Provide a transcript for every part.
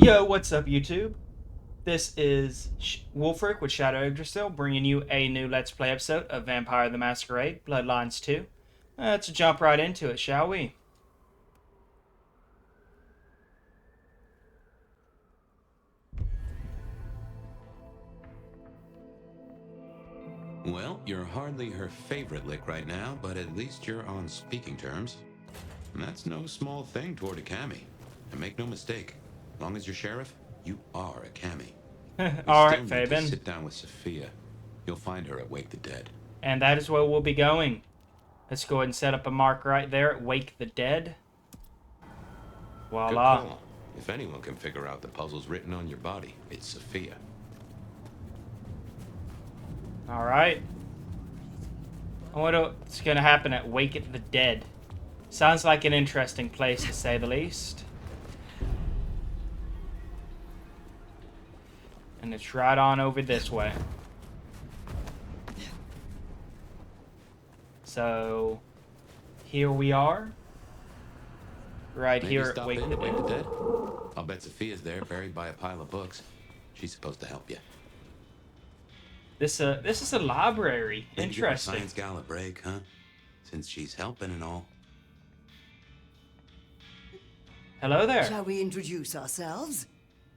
Yo, what's up, YouTube? This is Wolfric with Shadow Yggdrasil, bringing you a new Let's Play episode of Vampire the Masquerade, Bloodlines 2. Let's jump right into it, shall we? Well, you're hardly her favorite lick right now, but at least you're on speaking terms. And that's no small thing toward a cami. And make no mistake, as long as you're sheriff, you are a cami. Alright, Still need to Fabian. sit down with Sophia. You'll find her at Wake the Dead. And that is where we'll be going. Let's go ahead and set up a mark right there at Wake the Dead. Good Voila. call. If anyone can figure out the puzzles written on your body, it's Sophia. Alright. I wonder what's going to happen at Wake the Dead. Sounds like an interesting place, to say the least. And it's right on over this way. So, here we are. Right Maybe here at stop Wake in the at Wake Dead. the Dead. I'll bet Sophia's there, buried by a pile of books. She's supposed to help you. This is a library. Maybe give our Interesting. science gal a break, huh? Since she's helping and all. Hello there. Shall we introduce ourselves?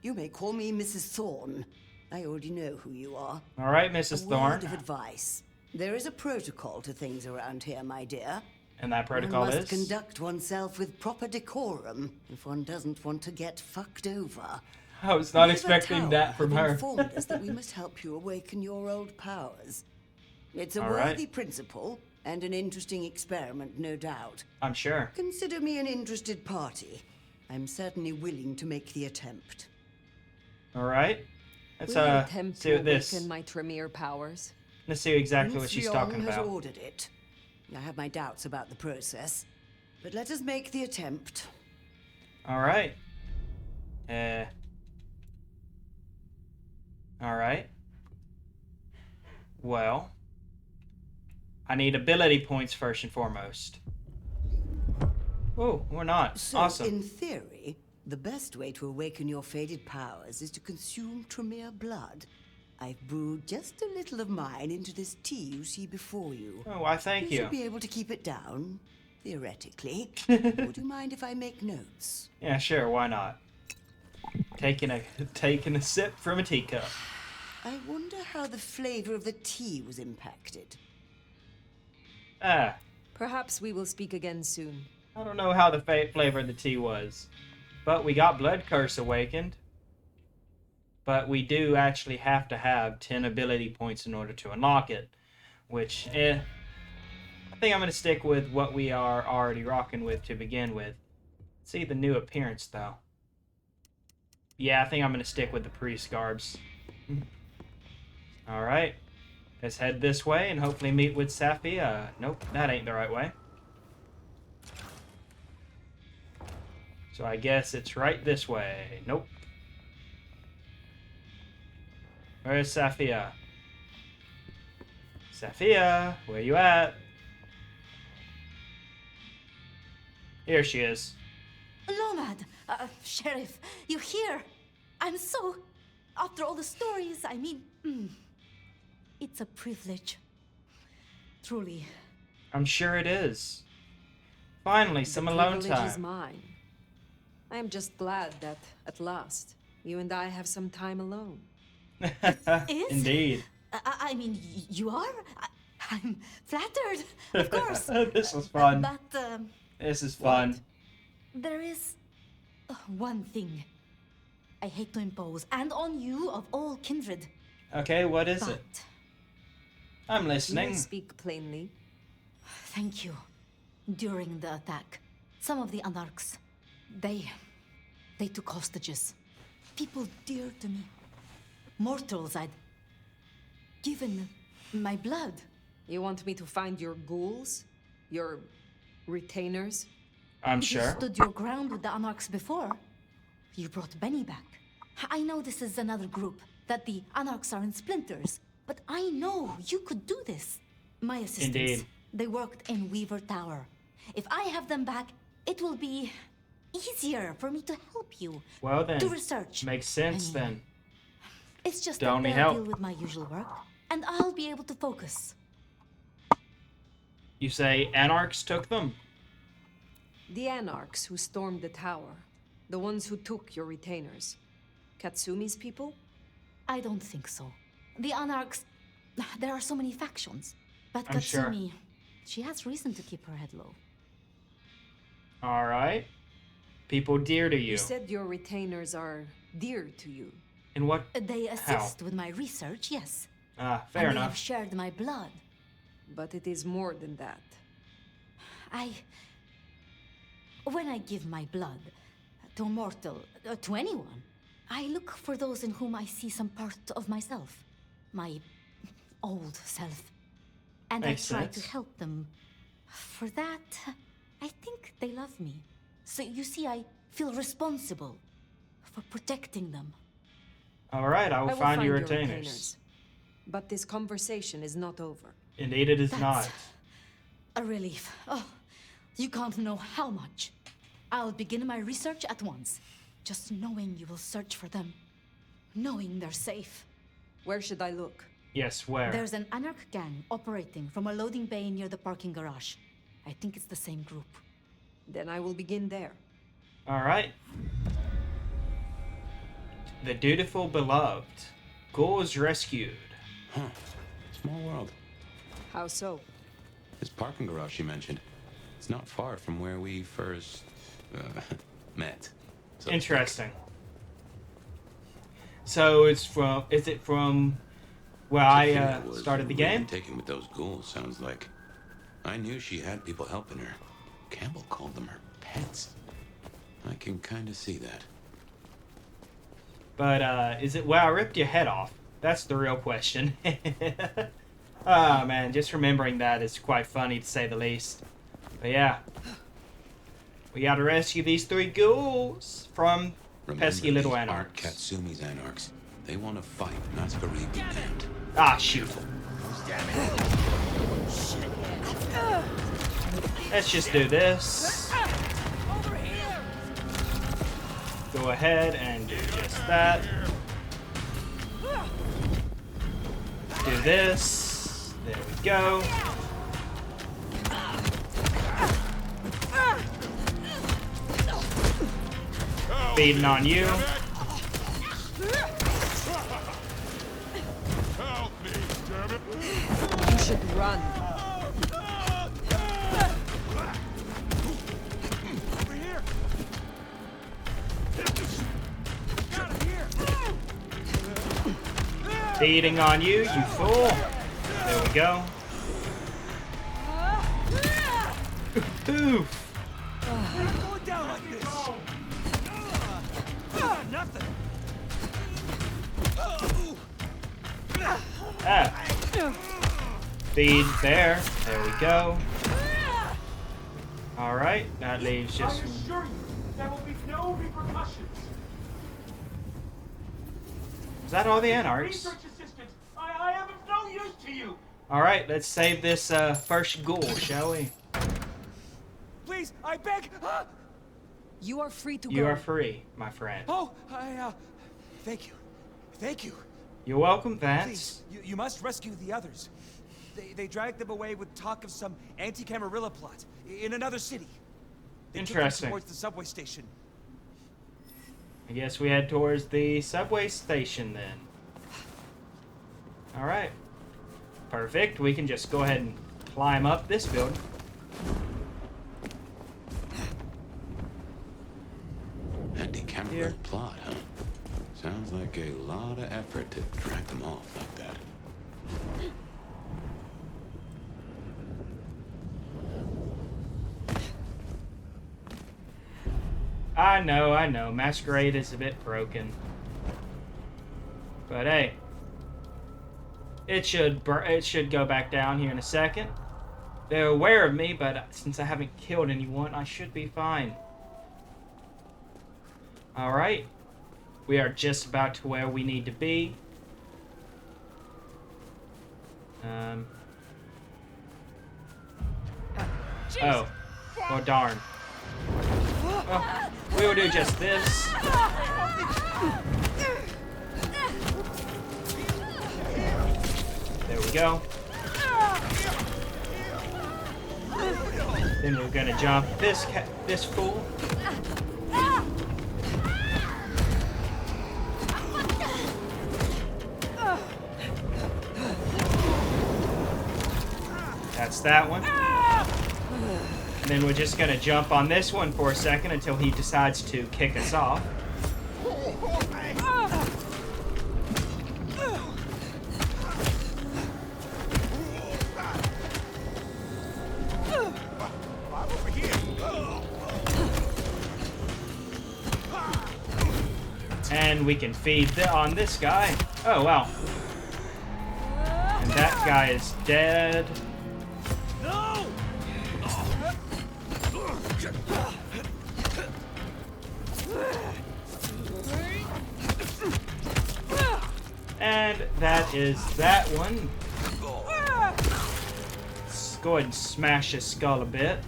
You may call me Mrs. Thorne. I already know who you are. All right, Mrs. A Thorne. word of advice. There is a protocol to things around here, my dear. And that protocol One is? must conduct oneself with proper decorum if one doesn't want to get fucked over. I was not River expecting Tower that from have her. informed us that we must help you awaken your old powers. It's a All right. worthy principle and an interesting experiment, no doubt. I'm sure. Consider me an interested party. I'm certainly willing to make the attempt. All right. Let's Will you attempt see to what this. awaken my Tremere powers? Let's see exactly what Prince she's Leon talking has about. ordered it. I have my doubts about the process, but let us make the attempt. All right. All right. Well, I need ability points first and foremost. Oh, we're not. So, Awesome. in theory, the best way to awaken your faded powers is to consume Tremere blood. I've brewed just a little of mine into this tea you see before you. Oh, why, thank You you. should be able to keep it down, theoretically. Would you mind if I make notes? Yeah, sure. Why not? Taking a sip from a teacup. I wonder how the flavor of the tea was impacted. Ah, Perhaps we will speak again soon. I don't know how the flavor of the tea was, but we got Blood Curse awakened. But we do actually have to have 10 ability points in order to unlock it, which, I think I'm going to stick with what we are already rocking with to begin with. See the new appearance, though. Yeah, I think I'm going to stick with the priest garbs. Alright, let's head this way and hopefully meet with Safi. Nope, that ain't the right way. So I guess it's right this way. Nope. Where's Safia? Safia, where you at? Here she is. Nomad, Sheriff, you're here. I'm so... After all the stories, I mean... it's a privilege. Truly. I'm sure it is. Finally, some The alone privilege is time. mine. I am just glad that, at last, you and I have some time alone. Is? Indeed. I mean, you are? I'm flattered, of course. This was fun. But, This is fun. there is one thing I hate to impose, and on you of all kindred. Okay, what is But it? I'm You listening. will speak plainly. thank you. During the attack, some of the anarchs, they took hostages. People dear to me. Mortals I'd given my blood. You want me to find your ghouls? Your retainers? I'm You sure. stood your ground with the anarchs before. You brought Benny back. I know this is another group, that the anarchs are in splinters, but I know you could do this. My assistants, Indeed. they worked in Weaver Tower. If I have them back, it will be easier for me to help you. Well then, To research. makes sense then. It's just Don't that need they'll help. deal with my usual work, and I'll be able to focus. You say Anarchs took them? The Anarchs who stormed the tower. The ones who took your retainers. Katsumi's people? I don't think so. The Anarchs... There are so many factions. But I'm sure. Katsumi... She has reason to keep her head low. Alright. People dear to you. You said your retainers are dear to you. And what? They assist with my research, yes. Fair and they have enough. shared my blood. But it is more than that. When I give my blood to a mortal, to anyone, I look for those in whom I see some part of myself. My old self. And Makes I try sense. to help them. For that, I think they love me. So you see, I feel responsible for protecting them. Alright, I will find your your retainers. But this conversation is not over. Indeed it is That's not. a relief. Oh, you can't know how much. I'll begin my research at once. Just knowing you will search for them. Knowing they're safe. Where should I look? Yes, where? There's an Anarch gang operating from a loading bay near the parking garage. I think it's the same group. Then I will begin there. Alright. The dutiful beloved. Ghouls rescued. Huh. Small world. How so? This parking garage you mentioned. It's not far from where we first met. So to Interesting. So it's from... Is it from where I Sophia was started the really game? taken with those ghouls, sounds like. I knew she had people helping her. Campbell called them her pets. I can kind of see that. But is it where I ripped your head off? That's the real question. Oh man, just remembering that is quite funny to say the least. But yeah. We gotta rescue these 3 ghouls from Remember, pesky little these aren't Anarchs. Katsumi's Anarchs. They want to fight Masquerade be damned. Ah, shoot. Let's just do this. Go ahead and do just that. Do this. There we go. Feeding on you. You should run. Feeding on you, you fool. There we go. Oof. Going down like this. Nothing. Ah. Feed there. There we go. Alright, that leaves just... assure you, there will be no repercussions. Is that all the Anarchs? Research assistant, I am of no use to you. Alright, let's save this first ghoul, shall we? Please, I beg. You are free to go. You are free, my friend. Oh, thank you. Thank you. You're welcome, Vance. Please, you must rescue the others. They dragged them away with talk of some anti-Camarilla plot in another city. They took them Interesting. towards the subway station. I guess we head towards the subway station then. Alright. Perfect. We can just go ahead and climb up this building. Anti-Camarilla plot, huh? Sounds like a lot of effort to drag them off like that. I know. Masquerade is a bit broken. But hey. It should go back down here in a second. They're aware of me, but since I haven't killed anyone, I should be fine. Alright. We are just about to where we need to be. Oh. Well, darn. Well, we will do just this. There we go. Then we're gonna jump this fool. That's that one. And then we're just gonna jump on this one for a second until he decides to kick us off. And we can feed on this guy. Oh, wow. And that guy is dead. No! And that is that one. Let's go ahead and smash his skull a bit.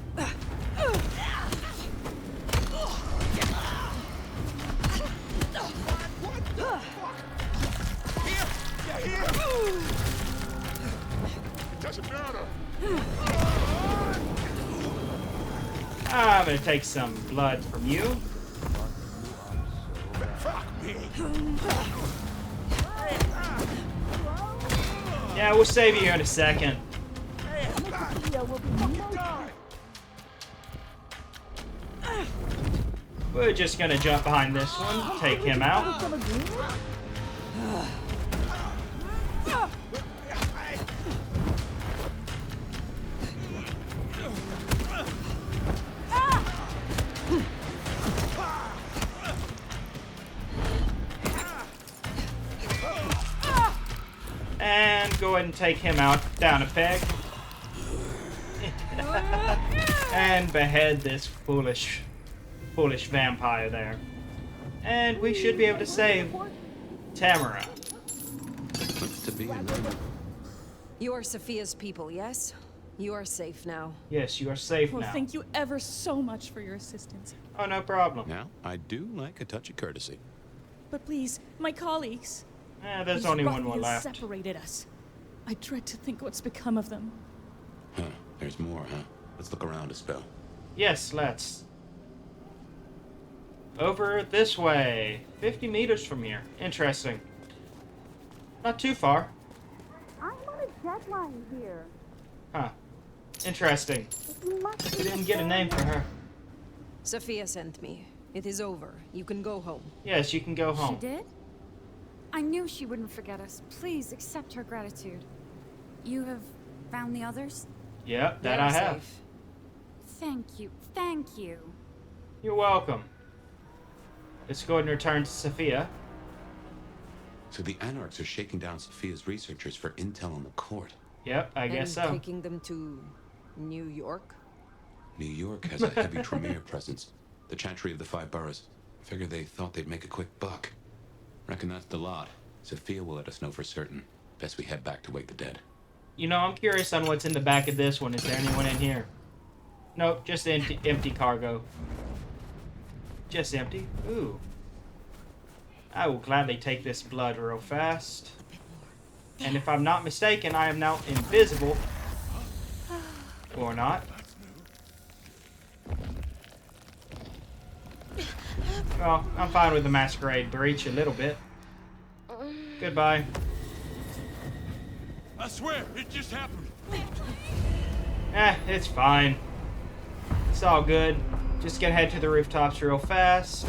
I'm gonna take some blood from you. Yeah, we'll save you in a second. We're just gonna jump behind this one, take him out. And go ahead and take him out down a peg. And behead this foolish vampire there. And we should be able to save Tamara. Looks to be another. You are Sophia's people, yes? You are safe now. Yes, you are safe Well, now. thank you ever so much for your assistance. Oh, no problem. Now, I do like a touch of courtesy. But please, my colleagues. There's These only one more ruffians left. separated us. I dread to think what's become of them. Huh, there's more, huh? Let's look around a spell. Yes, let's. Over this way. 50 meters from here. Interesting. Not too far. I'm on a deadline here. Huh. Interesting. You must We didn't get a name for her. Sophia sent me. It is over. You can go home. Yes, you can go home. She did? I knew she wouldn't forget us. Please accept her gratitude. You have found the others? Yep, that They're I have. safe. Thank you. Thank you. You're welcome. Let's go ahead and return to Sophia. So the Anarchs are shaking down Sophia's researchers for intel on the court. Yep, I guess And so. taking them to New York? New York has a heavy Tremere presence. The Chantry of the Five Boroughs. Figure they thought they'd make a quick buck. Reckon that's the lot. Sophia will let us know for certain. Best we head back to wake the dead. You know, I'm curious on what's in the back of this one. Is there anyone in here? Nope, just empty cargo. Just empty. Ooh. I will gladly take this blood real fast. And if I'm not mistaken, I am now invisible. Or not. Well, I'm fine with the Masquerade breach a little bit. Goodbye. I swear, it just happened. It's fine. It's all good. Just gonna head to the rooftops real fast.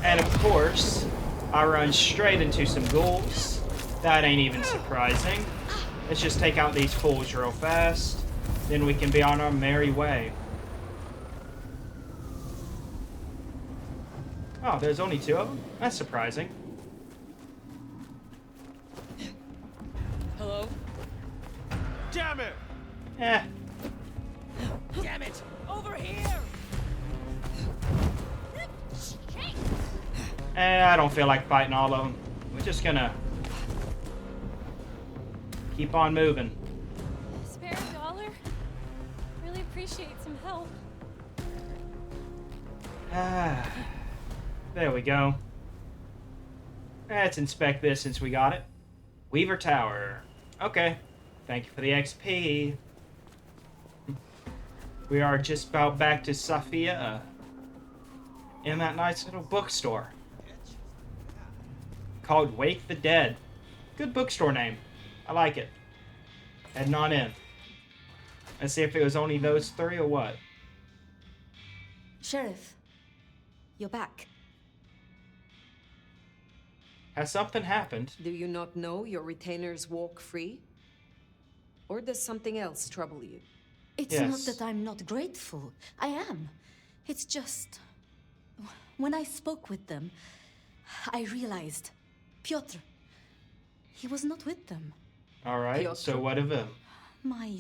And of course, I run straight into some ghouls. That ain't even surprising. Let's just take out these fools real fast. Then we can be on our merry way. Oh, there's only 2 of them? That's surprising. Hello? Damn it! Damn it! Over here! I don't feel like fighting all of them. We're just gonna keep on moving. Spare a dollar? appreciate some help. Ah, there we go. Let's inspect this since we got it. Weaver Tower. Okay. Thank you for the XP. We are just about back to Safia. In that nice little bookstore. Called Wake the Dead. Good bookstore name. I like it. Heading on in. Let's see if it was only those three or what. Sheriff, you're back. Has something happened? Do you not know your retainers walk free? Or does something else trouble you? It's Yes. not that I'm not grateful. I am. It's just... When I spoke with them, I realized... Piotr... He was not with them. Alright, Piotr. so what of him? My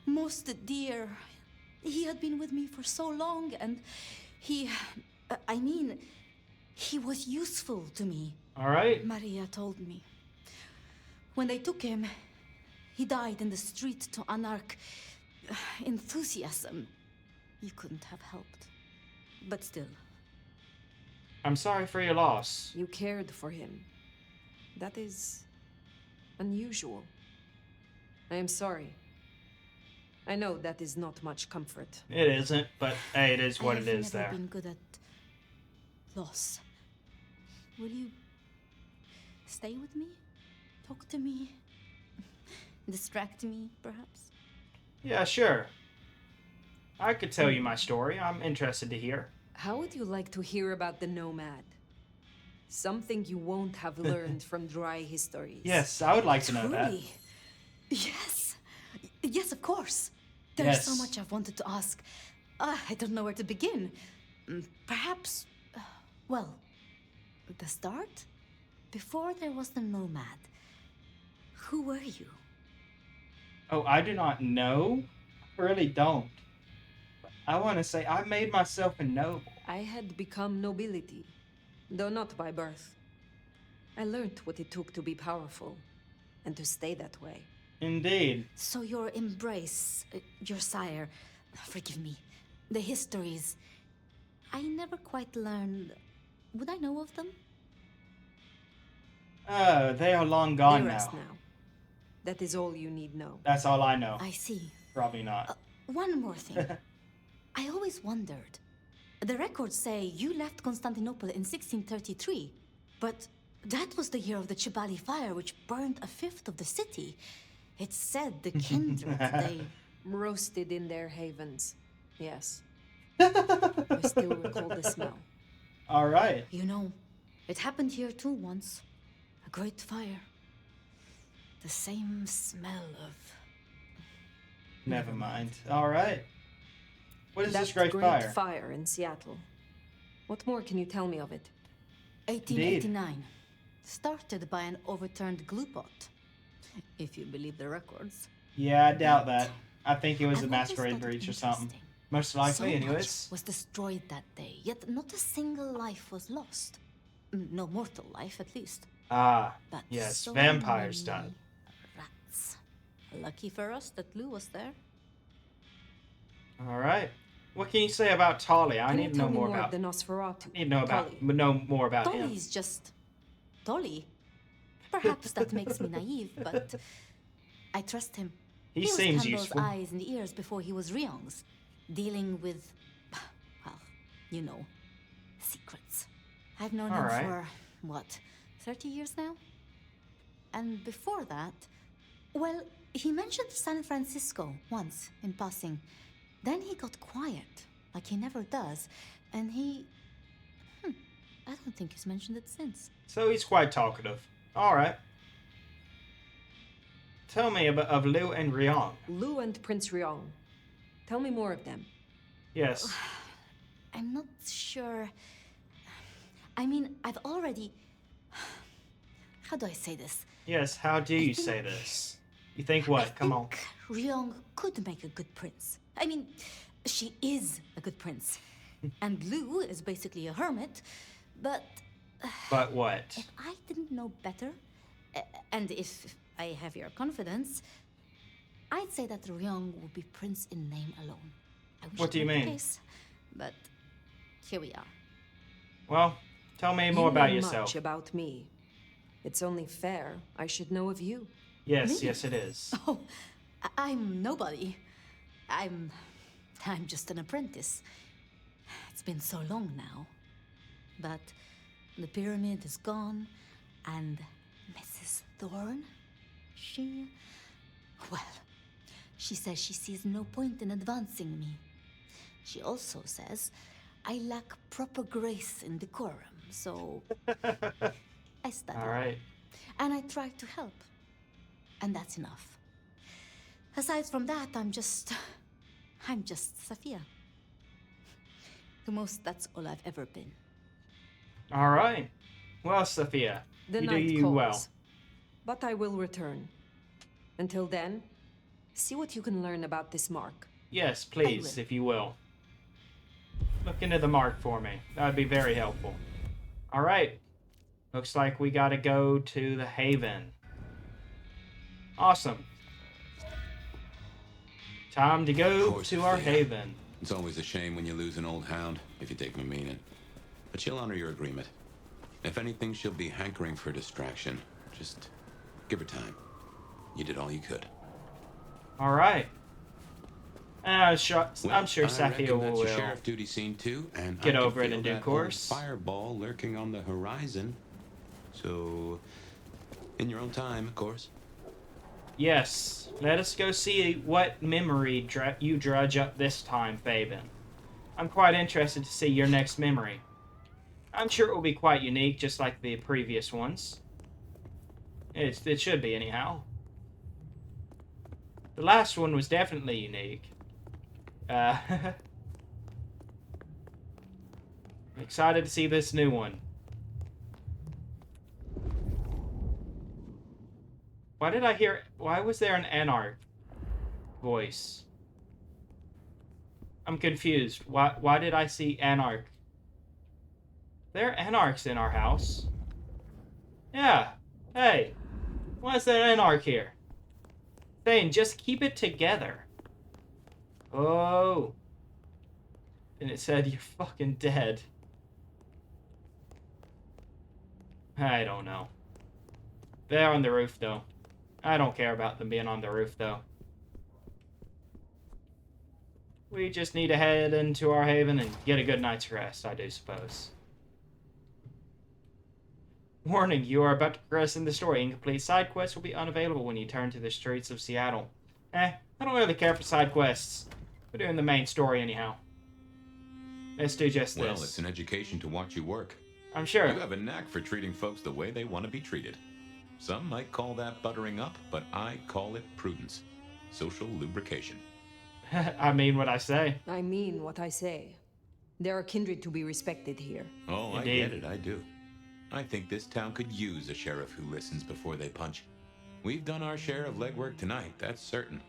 most dear... He had been with me for so long, and he... I mean... He was useful to me. Alright. Maria told me. When they took him, he died in the street to Anarch enthusiasm. You couldn't have helped. But still. I'm sorry for your loss. You cared for him. That is unusual. I am sorry. I know that is not much comfort. It isn't, but hey, it is what it is I've there. never been good at loss. Will you stay with me? Talk to me? Distract me, perhaps? Yeah, sure. I could tell you my story. I'm interested to hear. How would you like to hear about the Nomad? Something you won't have learned from dry histories. Yes, I would like to know that. Truly? Yes. Yes, of course. There's so Yes. much I've wanted to ask. I don't know where to begin. Perhaps, well, the start? Before there was the Nomad. Who were you? Oh, I do not know. I really don't. I want to say I made myself a noble. I had become nobility, though not by birth. I learned what it took to be powerful, and to stay that way. Indeed. So your embrace, your sire, forgive me, the histories, I never quite learned. Would I know of them? They are long gone They now. rest now. That is all you need know. That's all I know. I see. Probably not. One more thing. I always wondered. The records say you left Constantinople in 1633, but that was the year of the Chibali fire, which burned a fifth of the city. It said the kindred, they... Roasted in their havens. Yes. I still recall the smell. All right. You know, it happened here too once. A great fire. The same smell of... Never mind. All right. What is That this great fire? in Seattle. What more can you tell me of it? 1889. Started by an overturned glue pot. If you believe the records. Yeah, I doubt that. I think it was a I've always Masquerade thought it breach or something. interesting. Most likely, So anyways. much was destroyed that day, yet not a single life was lost. No mortal life, at least. Ah, But yes, so vampires many done. Rats. Lucky for us that Lou was there. All right. What can you say about Tolly? I Can you need to tell know me more more about. of the Nosferatu? Need to know about. Tully? Know more about him. Dolly's just... Dolly? Perhaps that makes me naive, but I trust him. He was seems Tamble's useful. eyes and ears before he was Ryong's, dealing with, well, you know, secrets. I've known him All right. for, what, 30 years now? And before that, well, he mentioned San Francisco once in passing. Then he got quiet, like he never does, and he... I don't think he's mentioned it since. So he's quite talkative. All right. Tell me about of Liu and Ryong. Lu and Prince Ryong. Tell me more of them. Yes. I'm not sure. I mean, I've already... How do I say this? Yes. How do you think- say this? You think what? Come on. Ryong could make a good prince. I mean, she is a good prince. And Lu is basically a hermit, but But what? if I didn't know better, and if I have your confidence, I'd say that Ryong would be prince in name alone. I wish What it do you were the mean? case, but here we are. Well, tell me You more about know yourself. much about me. It's only fair I should know of you. Yes, Me? yes, it is. Oh, I'm nobody. I'm just an apprentice. It's been so long now. But the pyramid is gone, and Mrs. Thorne, well, she says she sees no point in advancing me. She also says I lack proper grace and decorum, so I study. All right. And I try to help. And that's enough. Aside from that, I'm just Sophia. The most, that's all I've ever been. All right. Well, Sophia, The you do night you calls. well. But I will return. Until then, see what you can learn about this mark. Yes, please, will. if you will. Look into the mark for me. That would be very helpful. All right. Looks like we got to go to the Haven. Awesome. Time to go course, to our Sophia. Haven. It's always a shame when you lose an old hound, if you take my meaning. But she'll honor your agreement. If anything, she'll be hankering for distraction. Just give her time. You did all you could. All right. I'm sure Well, I Sophia reckon that's will your sheriff duty scene too, and get I can over it feel in due that old course. fireball lurking on the horizon. So, in your own time, of course. Yes, let us go see what memory you drudge up this time, Fabian. I'm quite interested to see your next memory. I'm sure it will be quite unique, just like the previous ones. It should be, anyhow. The last one was definitely unique. Excited to see this new one. Why was there an Anarch voice? I'm confused. Why did I see Anarch? There are Anarchs in our house. Yeah. Hey. Why is there an Anarch here? Thane, just keep it together. Oh. And it said you're fucking dead. I don't know. They're on the roof, though. I don't care about them being on the roof, though. We just need to head into our haven and get a good night's rest, I do suppose. Warning, you are about to progress in the story. Incomplete side quests will be unavailable when you turn to the streets of Seattle. I don't really care for side quests. We're doing the main story anyhow. Let's do just this. Well, it's an education to watch you work. I'm sure. You have a knack for treating folks the way they want to be treated. Some might call that buttering up, but I call it prudence. Social lubrication. I mean what I say. I mean what I say. There are kindred to be respected here. Oh, Indeed. I get it, I do. I think this town could use a sheriff who listens before they punch. We've done our share of legwork tonight, that's certain.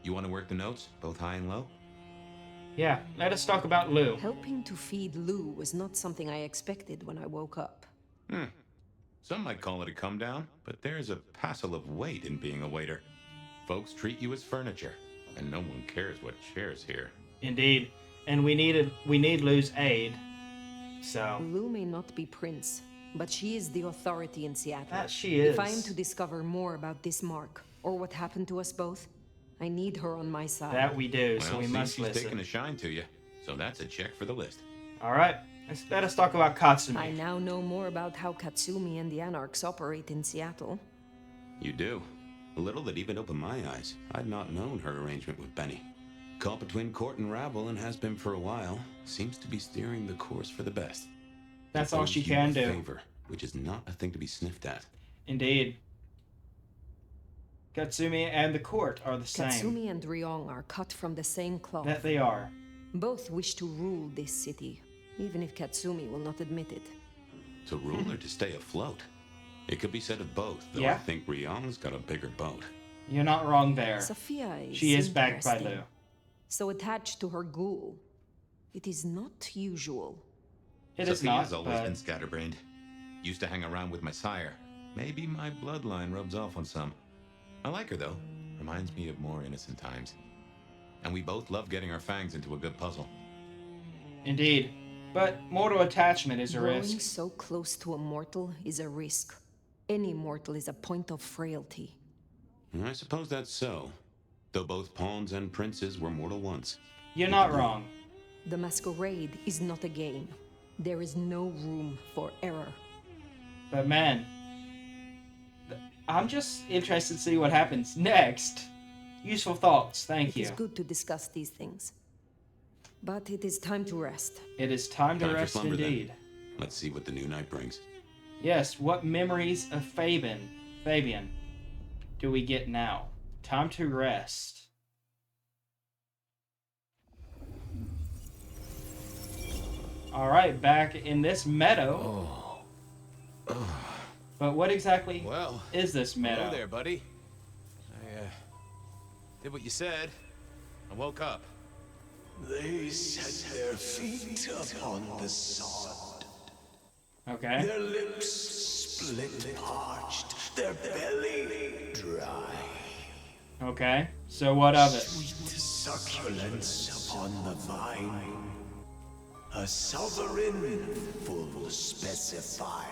You want to work the notes, both high and low? Yeah, let us talk about Lou. Helping to feed Lou was not something I expected when I woke up. Some might call it a come down, but there's a passel of weight in being a waiter. Folks treat you as furniture, and no one cares what shares here. Indeed. And we need Lou's aid. So Lou may not be prince, but she is the authority in Seattle. that she is. If I am to discover more about this mark, or what happened to us both, I need her on my side. That we do, so Well, we seems must she's listen. taking a shine to you, so that's a check for the list. Alright, let us talk about Katsumi. I now know more about how Katsumi and the Anarchs operate in Seattle. You do. A little that even opened my eyes. I'd not known her arrangement with Benny. Caught between court and rabble and has been for a while. Seems to be steering the course for the best. That's It all owes she you can a do. favor, which is not a thing to be sniffed at. Indeed. Katsumi and the court are the same. Katsumi and Ryong are cut from the same cloth. That they are. Both wish to rule this city, even if Katsumi will not admit it. To rule or to stay afloat? It could be said of both, though Yeah. I think Ryong's got a bigger boat. You're not wrong there. Sophia is She is backed by interesting. Lou. So attached to her ghoul. It is not usual. It is Sophia's not, always but been scatterbrained. Used to hang around with my sire. Maybe my bloodline rubs off on some. I like her, though. Reminds me of more innocent times. And we both love getting our fangs into a good puzzle. Indeed. But mortal attachment is a Growing risk. so close to a mortal is a risk. Any mortal is a point of frailty. I suppose that's so. Though both pawns and princes were mortal once. You're not wrong. The Masquerade is not a game. There is no room for error. But man, I'm just interested to see what happens next. Useful thoughts, thank you. It is good to discuss these things. But it is time to rest. It is time to Time for rest slumber, then. indeed. Let's see what the new night brings. Yes, what memories of Fabian do we get now? Time to rest. Alright, back in this meadow. But what exactly Well, is this meadow? hello there, buddy. I did what you said. I woke up. They set their feet upon the sod. Okay. Their lips split parched, their belly dry. Okay. So what of it? Sweet succulence upon the vine. A sovereign full specified.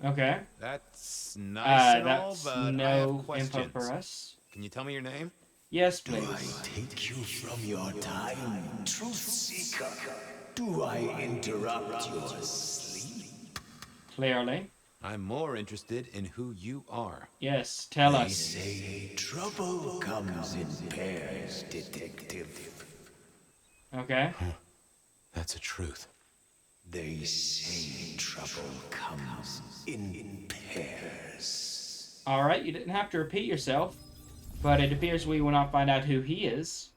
Okay. That's nice and all, That's but I have no info questions. for us. Can you tell me your name? Yes, Do I please. take you from your time, truth seeker? Do I interrupt your sleep? Clearly. I'm more interested in who you are. Yes, tell They us. say trouble comes in pairs, detective. Okay. That's a truth. They say trouble comes in pairs. Alright, you didn't have to repeat yourself. But it appears we will not find out who he is.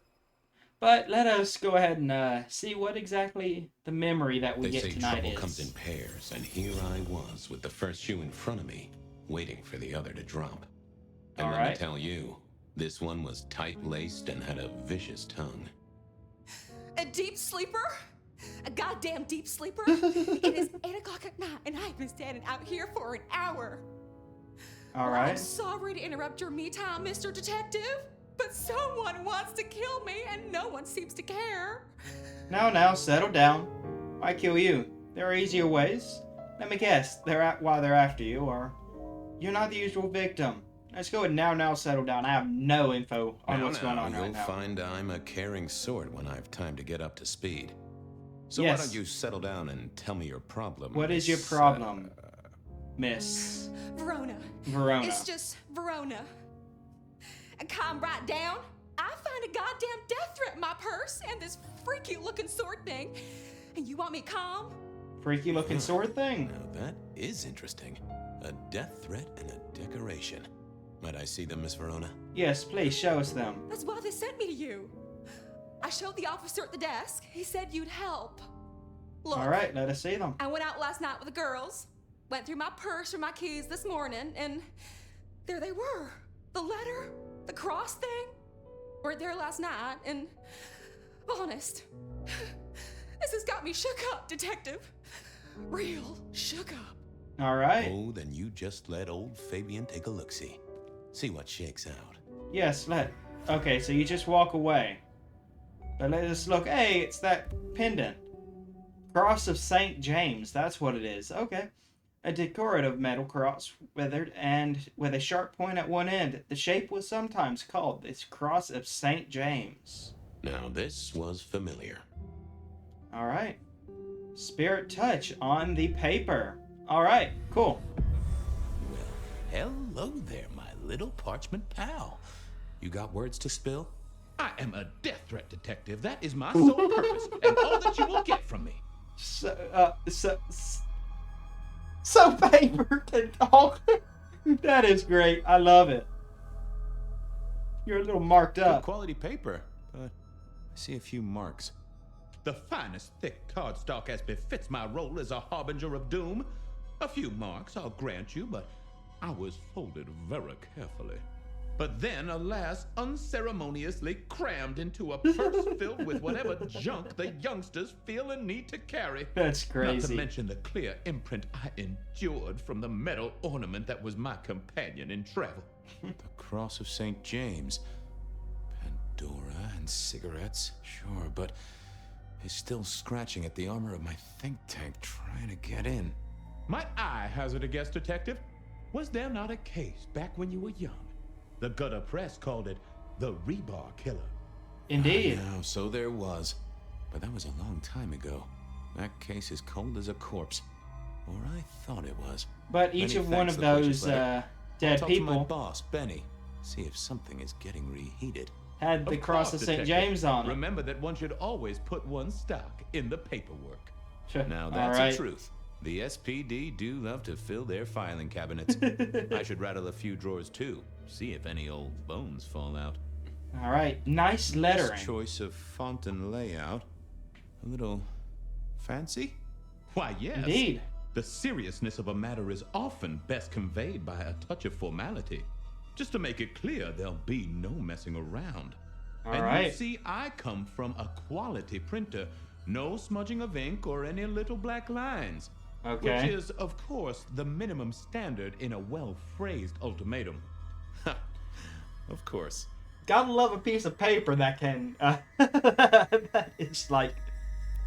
But let us go ahead and see what exactly the memory that we They get say tonight trouble is. comes in pairs, and here I was with the first shoe in front of me, waiting for the other to drop. And let me Alright. tell you, this one was tight-laced and had a vicious tongue. A deep sleeper? A goddamn deep sleeper? It is 8 o'clock at night and I've been standing out here for an hour. I'm Alright. sorry to interrupt your me time, Mr. Detective, but someone wants to kill me and no one seems to care. Now, settle down. Why kill you? There are easier ways. Let me guess, why they're after you, or you're not the usual victim. Let's go and now settle down. I have no info on what's going on you'll right now. find I'm a caring sort when I have time to get up to speed. So Yes. why don't you settle down and tell me your problem? What is your Miss, problem, Miss Verona. Verona? It's just Verona. And calm right down. I find a goddamn death threat in my purse and this freaky looking sword thing. And you want me calm? Freaky looking sword thing. Now that is interesting. A death threat and a decoration. Might I see them, Miss Verona? Yes, please show us them. That's why they sent me to you. I showed the officer at the desk. He said you'd help. Look, Alright, let us see them. I went out last night with the girls, went through my purse for my keys this morning, and there they were. The letter, the cross thing, were there last night, and honest, this has got me shook up, detective. Real shook up. Alright. Oh, then you just let old Fabian take a look-see. See what shakes out. Yes, okay, so you just walk away. But let us look. Hey, it's that pendant. Cross of St. James, that's what it is. Okay. A decorative metal cross weathered and with a sharp point at one end. The shape was sometimes called the Cross of St. James. Now this was familiar. Alright. Spirit touch on the paper. Alright, cool. Well, hello there, my little parchment pal. You got words to spill? I am a death threat detective. That is my sole purpose, and all that you will get from me. So paper to talk. That is great. I love it. You're a little marked Good up. quality paper, but I see a few marks. The finest thick cardstock as befits my role as a harbinger of doom. A few marks, I'll grant you, but I was folded very carefully. But then, alas, unceremoniously crammed into a purse filled with whatever junk the youngsters feel a need to carry. That's Not to crazy. mention the clear imprint I endured from the metal ornament that was my companion in travel. The Cross of St. James. Pandora and cigarettes, sure, but he's still scratching at the armor of my think tank trying to get in. Might I hazard a guess, Detective? Was there not a case back when you were young? The gutter press called it the Rebar Killer. Indeed. No, so there was. But that was a long time ago. That case is cold as a corpse. Or I thought it was. But each Many of one thanks of for the purchase those letter. I'll dead talk to my people boss, Benny. See if something is getting reheated. had the Of Cross course, of St. Detective. James on it. Remember that one should always put one's stock in the paperwork. Now All that's right. the truth. The SPD do love to fill their filing cabinets. I should rattle a few drawers too. See if any old bones fall out. All right, nice lettering. Nice choice of font and layout. A little fancy? Why, yes. Indeed. The seriousness of a matter is often best conveyed by a touch of formality. Just to make it clear, there'll be no messing around. All and right. you see, I come from a quality printer. No smudging of ink or any little black lines. Okay. Which is, of course, the minimum standard in a well-phrased ultimatum. Of course. Gotta love a piece of paper that can that is like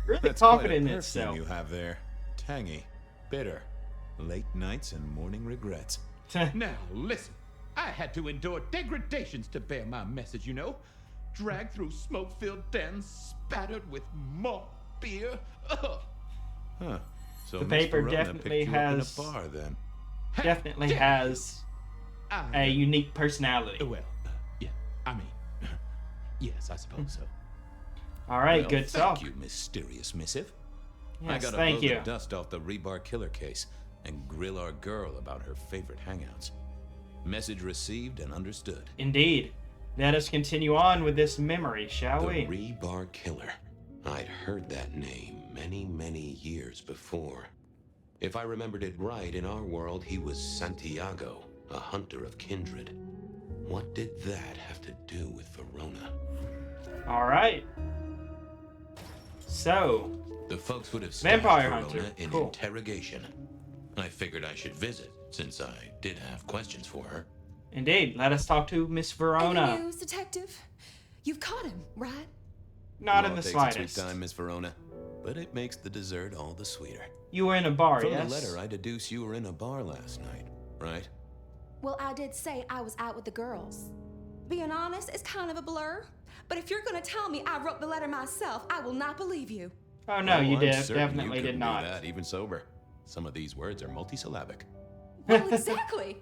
really That's quite a confident in perfume itself. you have there. Tangy, bitter, late nights and morning regrets. Now, listen. I had to endure degradations to bear my message, you know. Dragged through smoke-filled dens, spattered with malt beer. Ugh. Huh. So The Miss paper Verona definitely picked you up in has- a bar then. Definitely has a unique personality. Well, yeah, I mean, yes, I suppose so. All right, Well, good thank stuff. you, mysterious missive. I Yes, gotta thank blow you. the dust off the Rebar Killer case and grill our girl about her favorite hangouts. Message received and understood. Indeed. Let us continue on with this memory, shall The we? Rebar Killer. I'd heard that name many, many years before. If I remembered it right, in our world, he was Santiago, a hunter of kindred. What did that have to do with Verona? All right. So, The folks would have Vampire stashed hunter. Verona in Cool. interrogation. I figured I should visit, since I did have questions for her. indeed, let us talk to Miss Verona. Any news, detective? You've caught him, right? Not Law in the takes slightest. its sweet time, Miss Verona, but it makes the dessert all the sweeter. You were in a bar, From yes? the letter, I deduce you were in a bar last night, right? Well, I did say I was out with the girls. Being honest, it's kind of a blur. But if you're gonna tell me I wrote the letter myself, I will not believe you. Oh no, you I'm did. certain Definitely you did couldn't not. do that, even sober. Some of these words are multisyllabic. Well, exactly.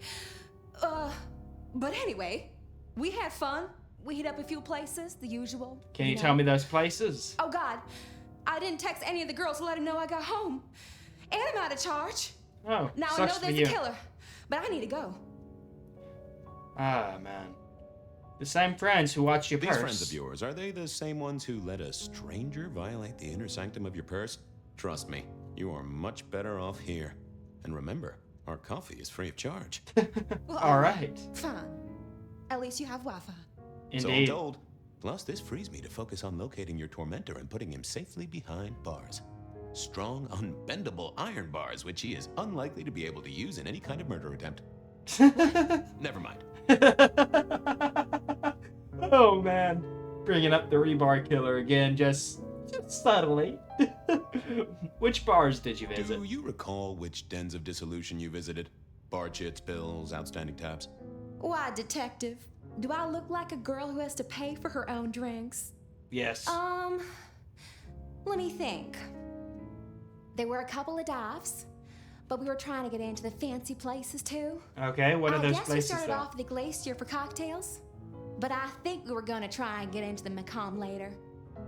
But anyway, we had fun. We hit up a few places, the usual. Can you know. tell me those places? Oh God, I didn't text any of the girls to let them know I got home. And I'm out of charge. Oh, Now I know sucks for there's you. a killer, but I need to go. Ah, man. The same friends who watch your These purse. friends of yours, are they the same ones who let a stranger violate the inner sanctum of your purse? Trust me, you are much better off here. And remember, our coffee is free of charge. Well, All right. Fine. At least you have Wi-Fi. So I'm Indeed. told. Plus, this frees me to focus on locating your tormentor and putting him safely behind bars. Strong, unbendable iron bars, which he is unlikely to be able to use in any kind of murder attempt. Never mind. Oh man, bringing up the Rebar Killer again, just subtly. Which bars did you visit? Do you recall which dens of dissolution you visited? Bar chits, bills, outstanding tabs? Why, detective? Do I look like a girl who has to pay for her own drinks? Yes. Let me think. There were a couple of dives, but we were trying to get into the fancy places too. Okay, what are those I guess we places started though? off at the Glacier for cocktails, but I think we were gonna try and get into the Macomb later.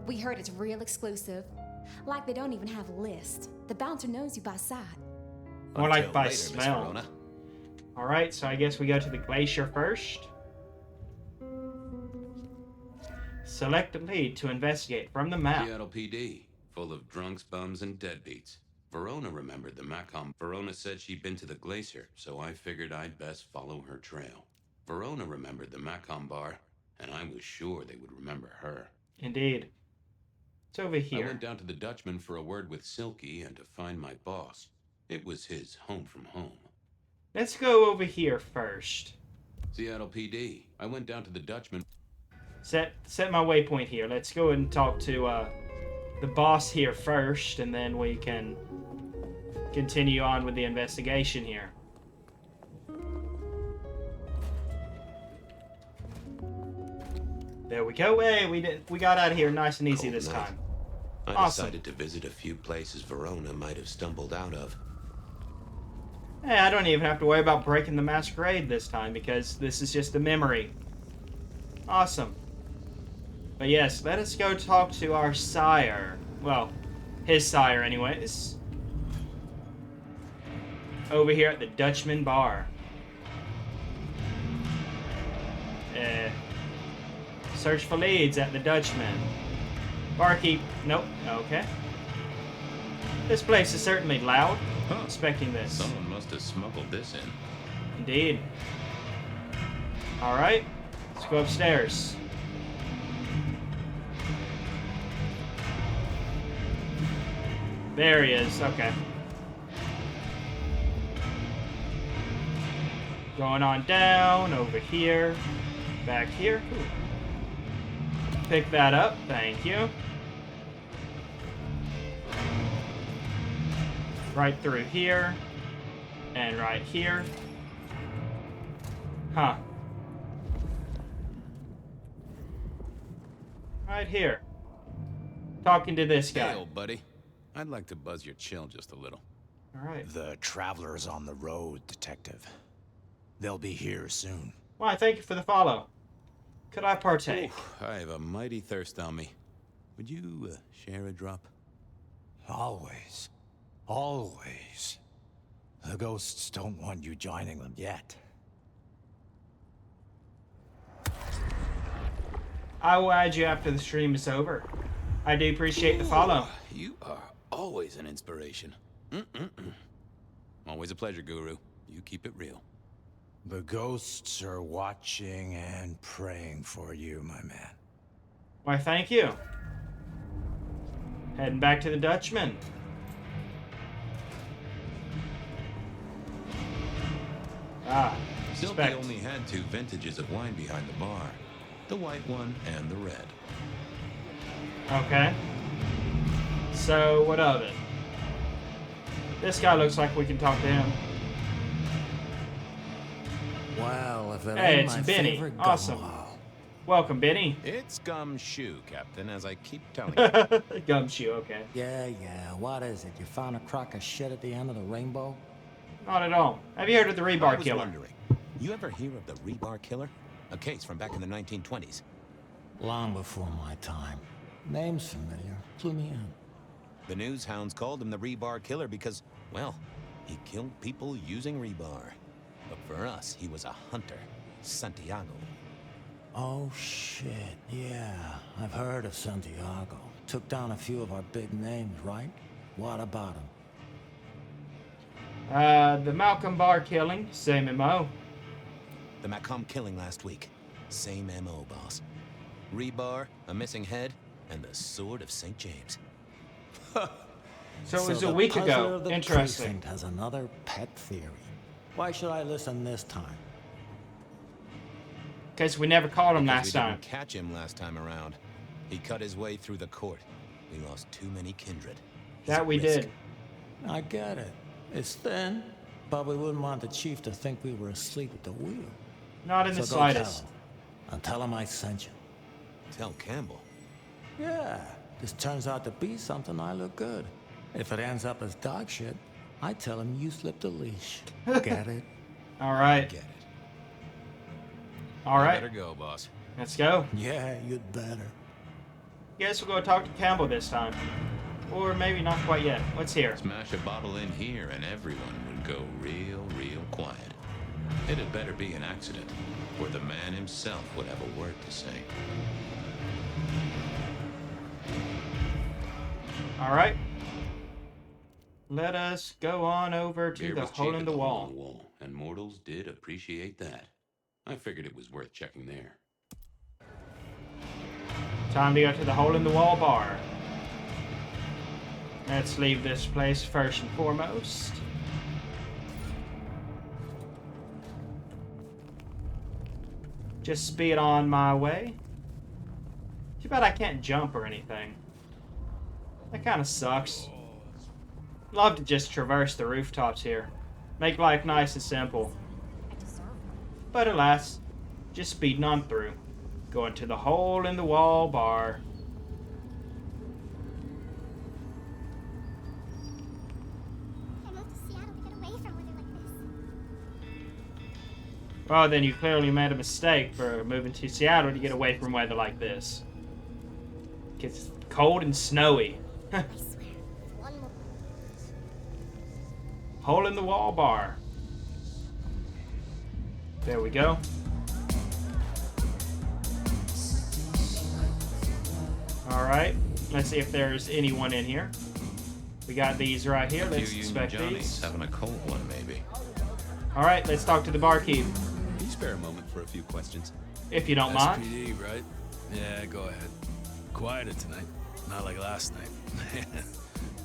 We heard it's real exclusive. Like they don't even have a list. The bouncer knows you by sight. More like Until by later, Miss smell. Verona. All right, so I guess we go to the Glacier first. Select a lead to investigate from the map. Seattle PD, full of drunks, bums, and deadbeats. Verona remembered the Macomb. Verona said she'd been to the Glacier, so I figured I'd best follow her trail. Verona remembered the Macomb bar, and I was sure they would remember her. Indeed. It's over I here. went down to the Dutchman for a word with Silky and to find my boss. It was his home from home. Let's go over here first. Seattle PD. I went down to the Dutchman. Set my waypoint here. Let's go and talk to the boss here first, and then we can continue on with the investigation here. There we go. Hey, we got out of here nice and easy this time. I Awesome. decided to visit a few places Verona might have stumbled out of. Hey, I don't even have to worry about breaking the Masquerade this time because this is just a memory. Awesome. But yes, let us go talk to our sire. Well, his sire anyways. Over here at the Dutchman Bar. Search for leads at the Dutchman. Barkeep. Nope. Okay. This place is certainly loud. Huh. Expecting this. Someone must have smuggled this in. Indeed. Alright. Let's go upstairs. There he is. Okay. Going on down, over here, back here. Ooh. Pick that up. Thank you. Right through here. And right here. Huh. Right here. Talking to this guy. Hey, old buddy. I'd like to buzz your chill just a little. Alright. The traveler's on the road, Detective. They'll be here soon. Why, thank you for the follow. Could I partake? Ooh, I have a mighty thirst on me. Would you share a drop? Always. Always. The ghosts don't want you joining them yet. I will add you after the stream is over. I do appreciate the follow. You are always an inspiration. Always a pleasure, Guru. You keep it real. The ghosts are watching and praying for you, my man. Why, thank you. Heading back to the Dutchman. Ah, Silky respect. only had 2 vintages of wine behind the bar. The white one and the red. Okay. So, what of it? This guy looks like we can talk to him. Well, if it Hey, ain't it's my Benny. favorite Awesome. gumwall. Welcome, Benny. It's gumshoe, Captain, as I keep telling you. Gumshoe, okay. Yeah, what is it? You found a crock of shit at the end of the rainbow? Not at all. Have you heard of the I Rebar was Killer? wondering, you ever hear of the Rebar Killer? A case from back in the 1920s. Long before my time. Name's familiar. Clue me in. The news hounds called him the Rebar Killer because, well, he killed people using rebar. But for us, he was a hunter. Santiago. Oh, shit. Yeah, I've heard of Santiago. Took down a few of our big names, right? What about him? The Malcolm Bar killing, same MO. The Macomb killing last week. Same MO, boss. Rebar, a missing head, and the Sword of St. James. So it was the a week puzzler ago. of the Interesting. precinct has another pet theory. Why should I listen this time? Because we never caught him Because last we time. didn't catch him last time around. He cut his way through the court. We lost too many kindred. He's That a we risk. did. I get it. It's thin, but we wouldn't want the chief to think we were asleep at the wheel. Not in So the go slightest. tell him. And tell him I sent you. Tell Campbell. Yeah, this turns out to be something. I look good. If it ends up as dog shit, I tell him you slipped a leash. Get it? All right. Get it. All right. Better go, boss. Let's go. Yeah, you'd better. Guess we'll go talk to Campbell this time. Or maybe not quite yet. What's here? Smash a bottle in here and everyone would go real quiet. It had better be an accident, or the man himself would have a word to say. All right. Let us go on over to Beer the was hole cheap in at the hole wall. in the wall, and mortals did appreciate that. I figured it was worth checking there. Time to go to the hole in the wall bar. Let's leave this place first and foremost. just speed on my way. Too bad I can't jump or anything. That kind of sucks. Love to just traverse the rooftops here. Make life nice and simple. But alas, just speeding on through. Going to the hole in the wall bar. Well, then you clearly made a mistake for moving to Seattle to get away from weather like this. It's cold and snowy. Hole in the wall bar. There we go. Alright, let's see if there's anyone in here. We got these right here. Let's inspect these. Having a cold one, maybe. Alright, let's talk to the barkeep. Can you spare a moment for a few questions? If you don't mind. SPD, right? Yeah, go ahead. Quieter tonight. Not like last night. Man,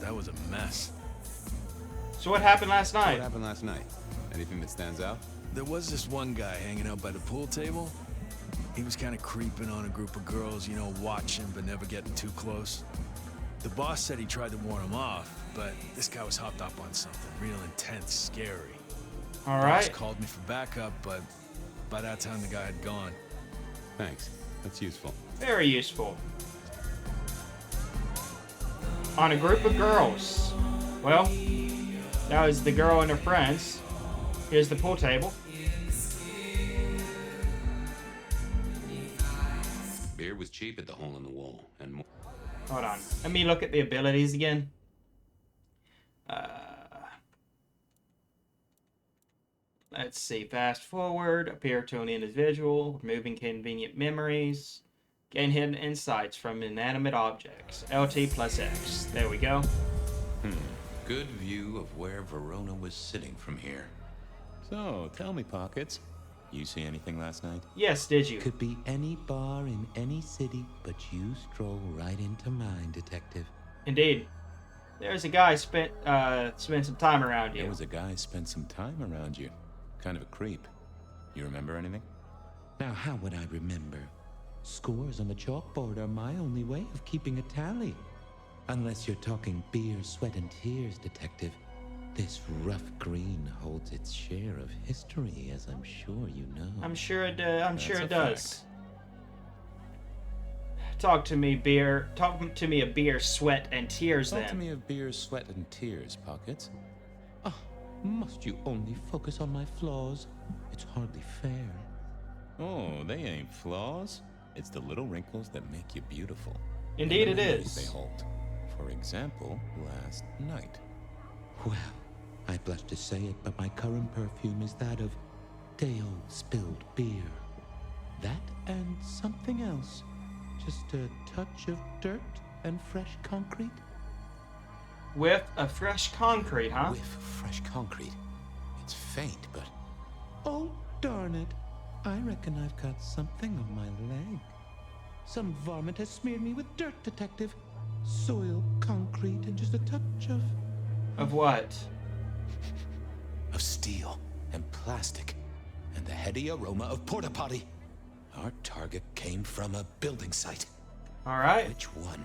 that was a mess. So what happened last night? What happened last night? Anything that stands out? There was this one guy hanging out by the pool table. He was kind of creeping on a group of girls, you know, watching but never getting too close. The boss said he tried to warn him off, but this guy was hopped up on something real intense, scary. All The right. boss called me for backup, but by that time the guy had gone. Thanks. That's useful. Very useful. On a group of girls. Well, that was the girl and her friends. Here's the pool table. Beer was cheap at the hole in the wall, and more. Hold on. Let me look at the abilities again. Let's see. Fast forward. Appear to an individual. Remove inconvenient memories. Gain hidden insights from inanimate objects. LT plus X. There we go. Good view of where Verona was sitting from here. So, tell me, Pockets. You see anything last night? Yes, did you? Could be any bar in any city, but you stroll right into mine, Detective. Indeed. There's a guy spent some time around you. There was a guy spent some time around you. Kind of a creep. You remember anything? Now, how would I remember? Scores on the chalkboard are my only way of keeping a tally. Unless you're talking beer, sweat, and tears, Detective. This rough green holds its share of history, as I'm sure you know. I'm sure it does. Fact. Talk to me, beer. Talk to me of beer, sweat, and tears. Talk then. to me of beer, sweat, and tears, Pockets. Oh, must you only focus on my flaws? It's hardly fair. Oh, they ain't flaws. It's the little wrinkles that make you beautiful. Indeed And the it memories is. They hold. For example, last night. Well, I blush to say it, but my current perfume is that of day old spilled beer. That and something else. Just a touch of dirt and fresh concrete. With a fresh concrete, huh? With fresh concrete. It's faint, but... Oh, darn it. I reckon I've got something on my leg. Some varmint has smeared me with dirt, Detective. Soil, concrete, and just a touch of... Of what? Of steel and plastic and the heady aroma of porta potty. Our target came from a building site. All right. Which one?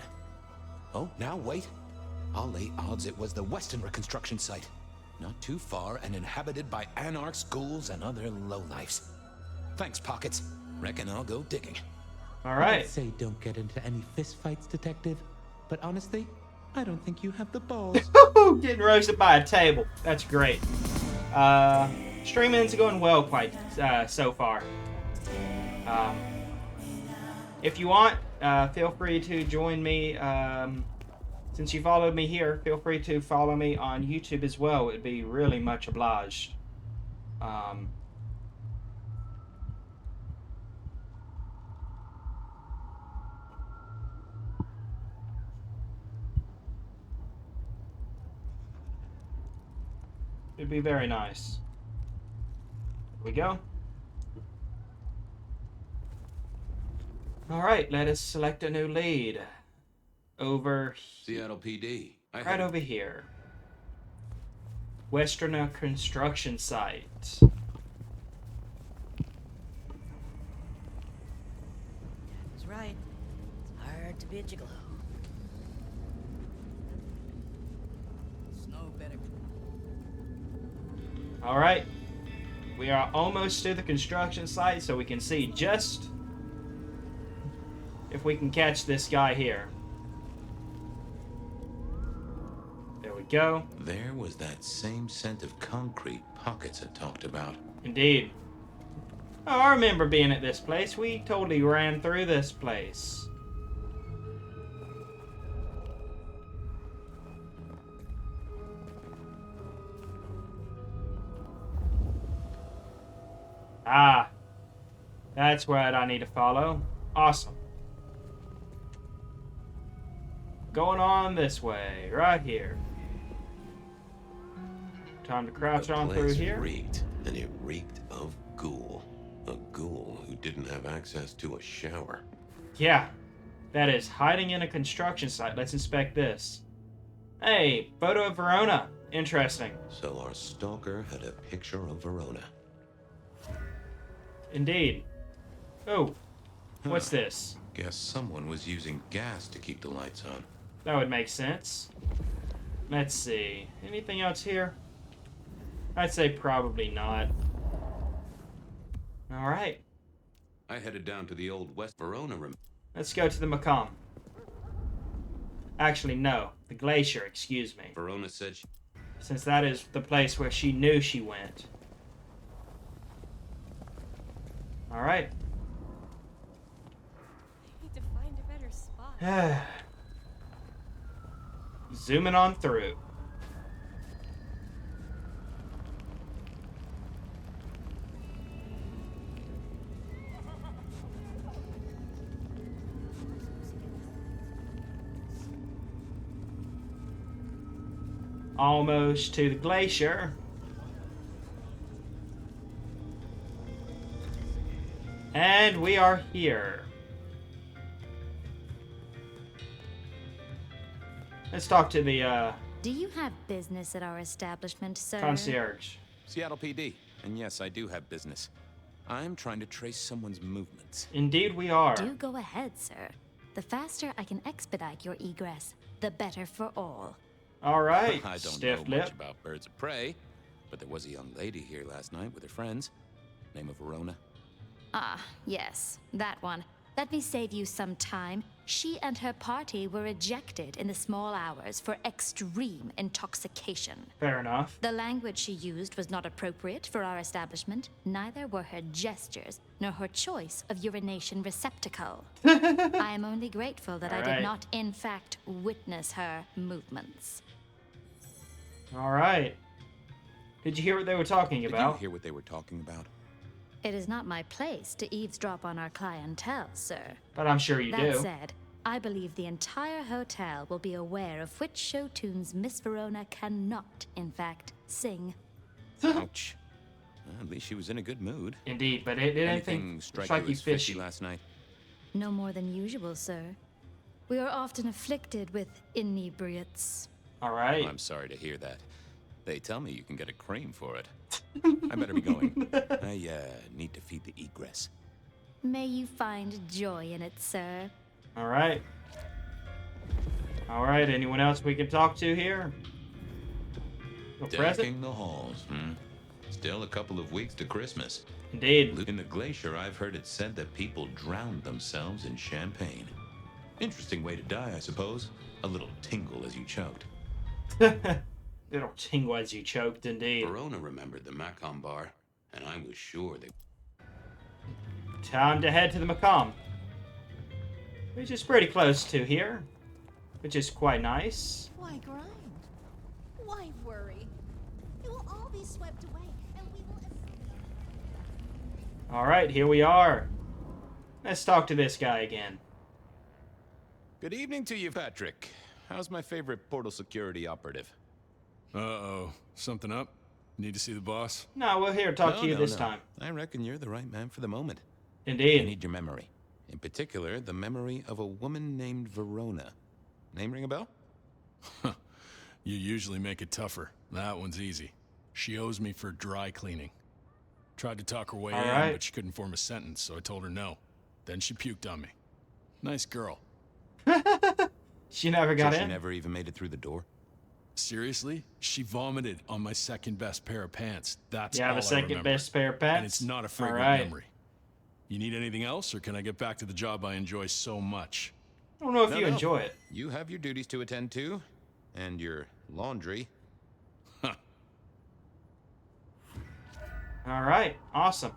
Oh, now wait. I'll lay odds it was the Weston reconstruction site. Not too far and inhabited by anarchs, ghouls, and other lowlifes. Thanks, Pockets. Reckon I'll go digging. All right. I'd say don't get into any fistfights, Detective. But honestly, I don't think you have the balls. Getting roasted by a table. That's great. Streaming's going well quite so far. If you want, feel free to join me. Since you followed me here, feel free to follow me on YouTube as well. It'd be really much obliged. It'd be very nice. Here we go. All right, let us select a new lead. Over Seattle PD. right over here. Westerner construction site. That's right. It's hard to be a gigolo. Snow better. All right. We are almost to the construction site, so we can see just if we can catch this guy here. There we go. There was that same scent of concrete Pockets had talked about. Indeed. Oh, I remember being at this place. We totally ran through this place. Ah. That's what I need to follow. Awesome. Going on this way, right here. Time to crouch on through here. Reeked, and it reeked of ghoul. A ghoul who didn't have access to a shower. Yeah, that is hiding in a construction site. Let's inspect this. Hey, photo of Verona. Interesting. So our stalker had a picture of Verona. Indeed. Oh, what's this? Guess someone was using gas to keep the lights on. That would make sense. Let's see. Anything else here? I'd say probably not. All right. I headed down to the old West Verona room. Let's go to the Macomb. Actually, no. The Glacier, excuse me. Verona said she... Since that is the place where she knew she went. All right. I need to find a better spot. Zooming on through. Almost to the glacier. And we are here. Let's talk to the Do you have business at our establishment, sir? concierge. Seattle PD. And yes, I do have business. I'm trying to trace someone's movements. Indeed we are. Do go ahead, sir. The faster I can expedite your egress, the better for all. All right, I don't stiff know lip. much about birds of prey, but there was a young lady here last night with her friends. Name of Verona. Ah, yes, that one. Let me save you some time. She and her party were ejected in the small hours for extreme intoxication. Fair enough. The language she used was not appropriate for our establishment. Neither were her gestures, nor her choice of urination receptacle. I am only grateful that I Alright. did not, in fact, witness her movements. All right. Did you hear what they were talking Did about? you hear what they were talking about? It is not my place to eavesdrop on our clientele, sir. But I'm sure you That do. said, I believe the entire hotel will be aware of which show tunes Miss Verona cannot, in fact, sing. Ouch. Well, at least she was in a good mood. Indeed, but it did Anything strike you as fishy last night? No more than usual, sir. We are often afflicted with inebriates. All right. I'm sorry to hear that. They tell me you can get a cream for it. I better be going. I need to feed the egress. May you find joy in it, sir. All right. All right. Anyone else we can talk to here? No present? Decking the halls, Still a couple of weeks to Christmas. Indeed. In the glacier, I've heard it said that people drowned themselves in champagne. Interesting way to die, I suppose. A little tingle as you choked. Little tingle as you choked, indeed. Verona remembered the Macomb bar, and I was sure they... Time to head to the Macomb. Which is pretty close to here. Which is quite nice. Why grind? Why worry? It will all be swept away, and we will... Alright, here we are. Let's talk to this guy again. Good evening to you, Patrick. How's my favorite portal security operative? Uh-oh. Something up? Need to see the boss? No, we're here to talk to you this time. I reckon you're the right man for the moment. Indeed. I need your memory. In particular, the memory of a woman named Verona. Name ring a bell? You usually make it tougher. That one's easy. She owes me for dry cleaning. Tried to talk her way in, Alright. but she couldn't form a sentence, so I told her no. Then she puked on me. Nice girl. She never got So she in? never even made it through the door? Seriously? She vomited on my second best pair of pants. That's You all have I a second remember. best pair of pants? And it's not a fragrant Alright. memory. You need anything else, or can I get back to the job I enjoy so much? I don't know if No, you no. enjoy it. You have your duties to attend to, and your laundry. Alright, awesome.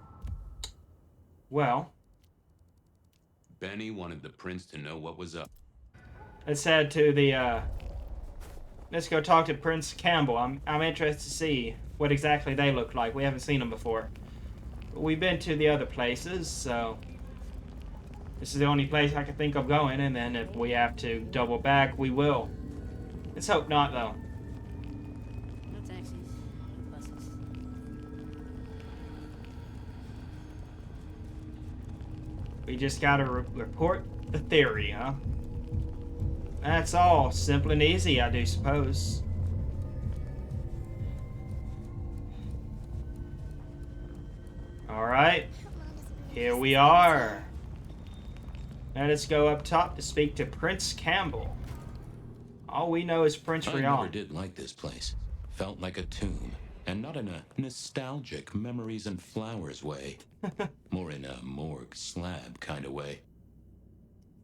Well, Benny wanted the prince to know what was up. let's head to the, let's go talk to Prince Campbell. I'm interested to see what exactly they look like. We haven't seen them before. We've been to the other places, so this is the only place I can think of going, and then if we have to double back, we will. Let's hope not, though. No taxis, no buses. We just gotta report the theory, huh? That's all. Simple and easy, I do suppose. Alright. Here we are. Now let's go up top to speak to Prince Campbell. All we know is Prince I never Rion. did like this place. Felt like a tomb. And not in a nostalgic memories and flowers way. More in a morgue slab kind of way.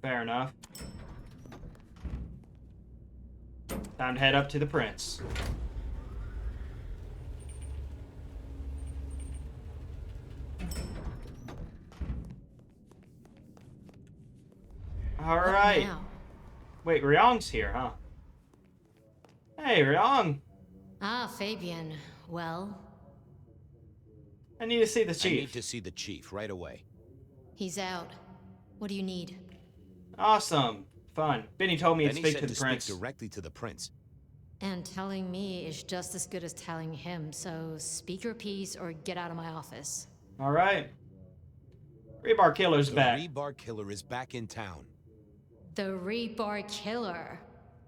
Fair enough. Time to head up to the Prince. Alright. now? Wait, Ryong's here, huh? Hey, Ryong. Ah, Fabian. Well, I need to see the I chief. need to see the chief right away. he's out. What do you need? Awesome. Fun. Benny told me to Benny speak said to the speak Prince. directly to the prince. And telling me is just as good as telling him, so speak your piece or get out of my office. Alright. Rebar Killer's The back. Rebar Killer is back in town. The Rebar Killer.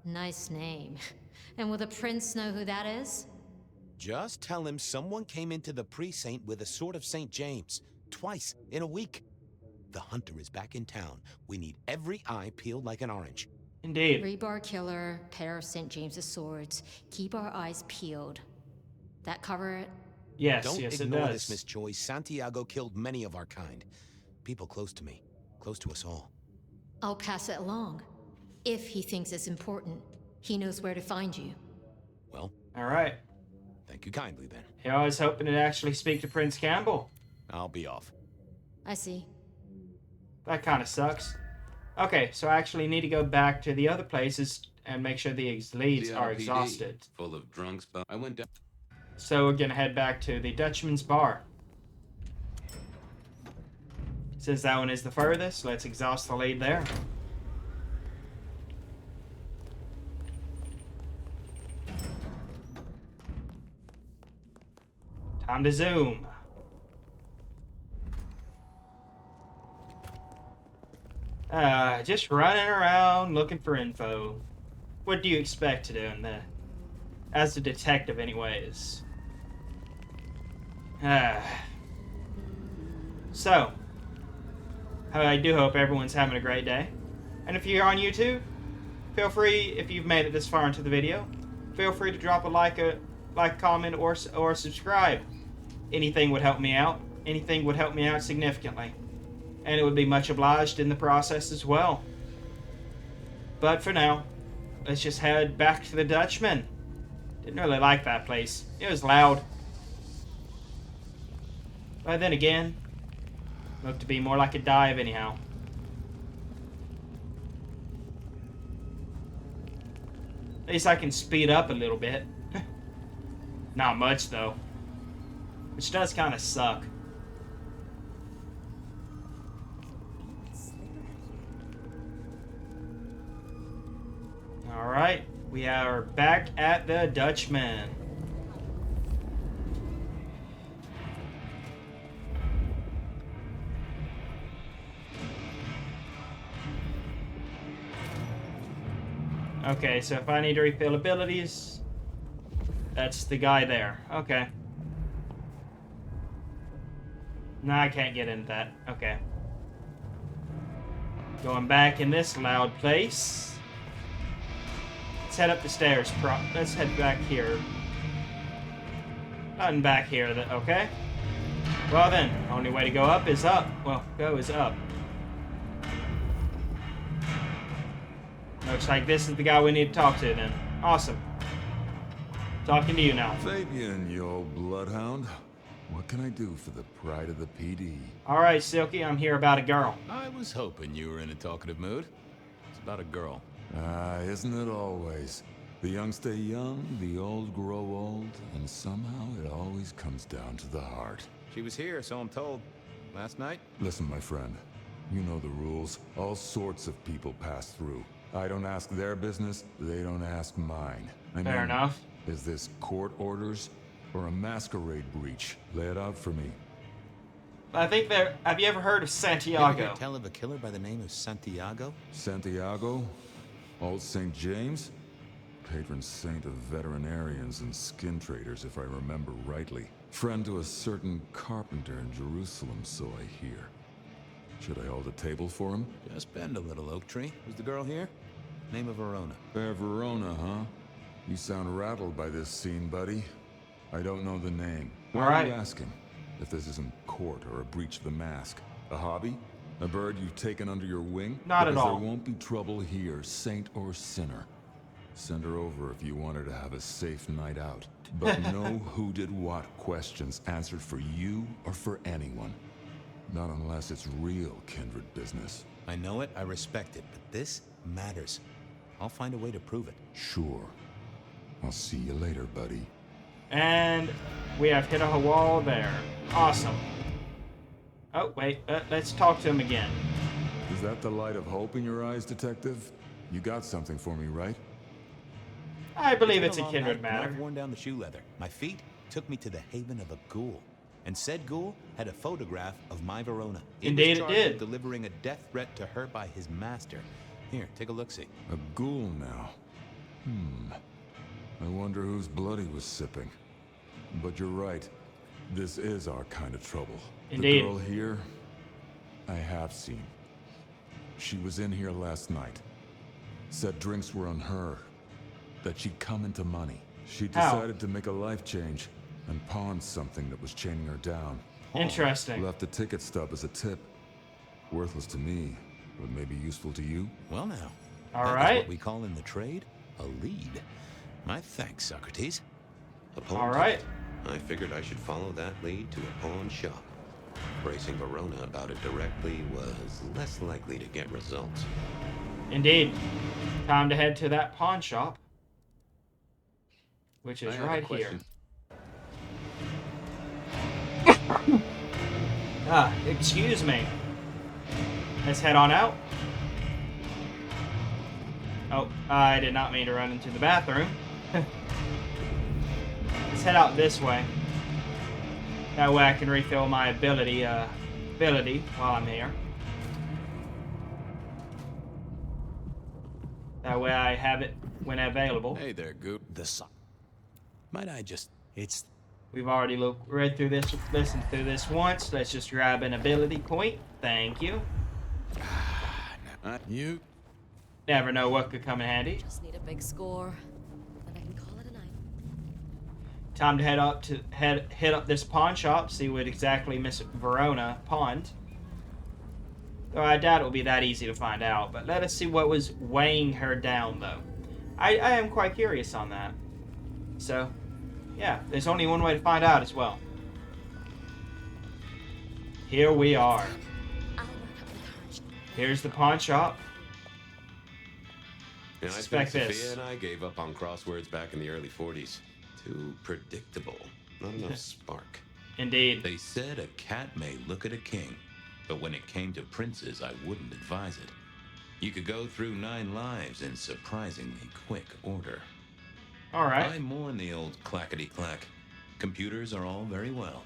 Nice name. And will the prince know who that is? Just tell him someone came into the precinct with a sword of St. James. Twice in a week. The hunter is back in town. We need every eye peeled like an orange. Indeed. Rebar Killer, pair of St. James's swords. Keep our eyes peeled. That cover it? Yes, Don't yes, it ignore does. this, Miss Joyce. Santiago killed many of our kind. People close to me. Close to us all. I'll pass it along. If he thinks it's important, he knows where to find you. Well, Alright. thank you kindly then. Yeah, I was hoping to actually speak to Prince Campbell. I'll be off. I see. That kind of sucks. Okay, so I actually need to go back to the other places and make sure the leads are LPD, exhausted. Full of drunks, but I went down. So we're gonna head back to the Dutchman's Bar. Since that one is the furthest, let's exhaust the lead there. Time to zoom. Just running around looking for info. What do you expect to do in the, as a detective anyways? So, I do hope everyone's having a great day. And if you're on YouTube, feel free, if you've made it this far into the video, feel free to drop a like, comment, or subscribe. Anything would help me out. Anything would help me out significantly. And it would be much obliged in the process as well. But for now, let's just head back to the Dutchman. Didn't really like that place. It was loud. But then again, looked to be more like a dive anyhow. At least I can speed up a little bit. Not much though. Which does kind of suck. Alright, we are back at the Dutchman. Okay, so if I need to refill abilities, that's the guy there. Okay. No, I can't get into that. Okay. Going back in this loud place. Let's head up the stairs. Let's head back here. Nothing back here, okay? Well then, only way to go up is up. Well, go is up. Looks like this is the guy we need to talk to then. Awesome. Talking to you now. Fabian, you old bloodhound. What can I do for the pride of the PD? Alright, Silky, I'm here about a girl. I was hoping you were in a talkative mood. It's about a girl. Isn't it always? The young stay young, the old grow old, and somehow it always comes down to the heart. She was here, so I'm told. Last night? Listen, my friend. You know the rules. All sorts of people pass through. I don't ask their business, they don't ask mine. Fair enough. Is this court orders or a masquerade breach? Lay it out for me. I think there... Have you ever heard of Santiago? You ever tell of a killer by the name of Santiago? Santiago? Old St. James? Patron saint of veterinarians and skin traders, if I remember rightly. Friend to a certain carpenter in Jerusalem, so I hear. Should I hold a table for him? Just bend a little, Oak Tree. Was the girl here? Name of Verona. Fair Verona, huh? You sound rattled by this scene, buddy. I don't know the name. Why are you asking? If this isn't court or a breach of the mask. A hobby? A bird you've taken under your wing? Not at all. Because there won't be trouble here, saint or sinner. Send her over if you want her to have a safe night out. But no who did what questions answered for you or for anyone. Not unless it's real kindred business. I know it, I respect it, but this matters. I'll find a way to prove it. Sure. I'll see you later, buddy. And we have hit a wall there. Awesome. Oh, wait. Let's talk to him again. Is that the light of hope in your eyes, detective? You got something for me, right? I believe it's a kindred matter. I've worn down the shoe leather. My feet took me to the haven of a ghoul. And said ghoul had a photograph of my Verona. Indeed it did. With delivering a death threat to her by his master. Here, take a look-see. A ghoul now. I wonder whose blood he was sipping. But you're right. This is our kind of trouble. Indeed. The girl here, I have seen. She was in here last night. Said drinks were on her. That she'd come into money. She decided to make a life change and pawned something that was chaining her down. Interesting. Left a ticket stub as a tip. Worthless to me, but maybe useful to you. Well now, all that right. is what we call in the trade a lead. My thanks, Socrates. All right. I figured I should follow that lead to a pawn shop. Bracing Verona about it directly was less likely to get results. Indeed. Time to head to that pawn shop, which is right here. Excuse me. Let's head on out. Oh, I did not mean to run into the bathroom. Let's head out this way. That way I can refill my ability while I'm here. That way I have it when available. Hey there, Goop. The sun. Might I just... It's... We've already read through this, listened through this once. Let's just grab an ability point. Thank you. You never know what could come in handy. Just need a big score, then I can call it a night. Time to head up this pawn shop, see what exactly Miss Verona pawned. Though I doubt it will be that easy to find out. But let us see what was weighing her down, though. I am quite curious on that. So, yeah, there's only one way to find out as well. Here we are. Here's the pawn shop. And I think Sophia and I gave up on crosswords back in the early 40s. Too predictable. Not enough spark. Indeed. They said a cat may look at a king, but when it came to princes, I wouldn't advise it. You could go through 9 lives in surprisingly quick order. Alright. I mourn the old clackety-clack. Computers are all very well.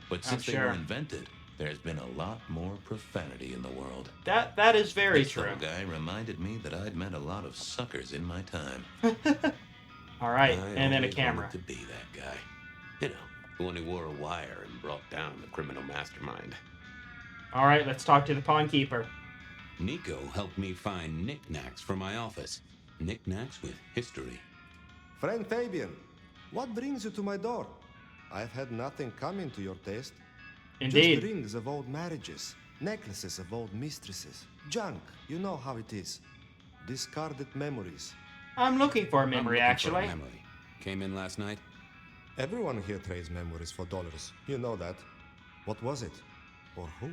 But since they were invented, there's been a lot more profanity in the world. That is very true. This old guy reminded me that I'd met a lot of suckers in my time. Alright, and then a camera. To be that guy. You know, the one who wore a wire and brought down the criminal mastermind. Alright, let's talk to the pawn keeper. Nico helped me find knickknacks for my office. Knickknacks with history. Friend Fabian, what brings you to my door? I've had nothing coming to your taste. Indeed. Just rings of old marriages, necklaces of old mistresses, junk, you know how it is. Discarded memories. I'm looking for a memory, actually. Memory. Came in last night? Everyone here trades memories for dollars. You know that. What was it? Or who?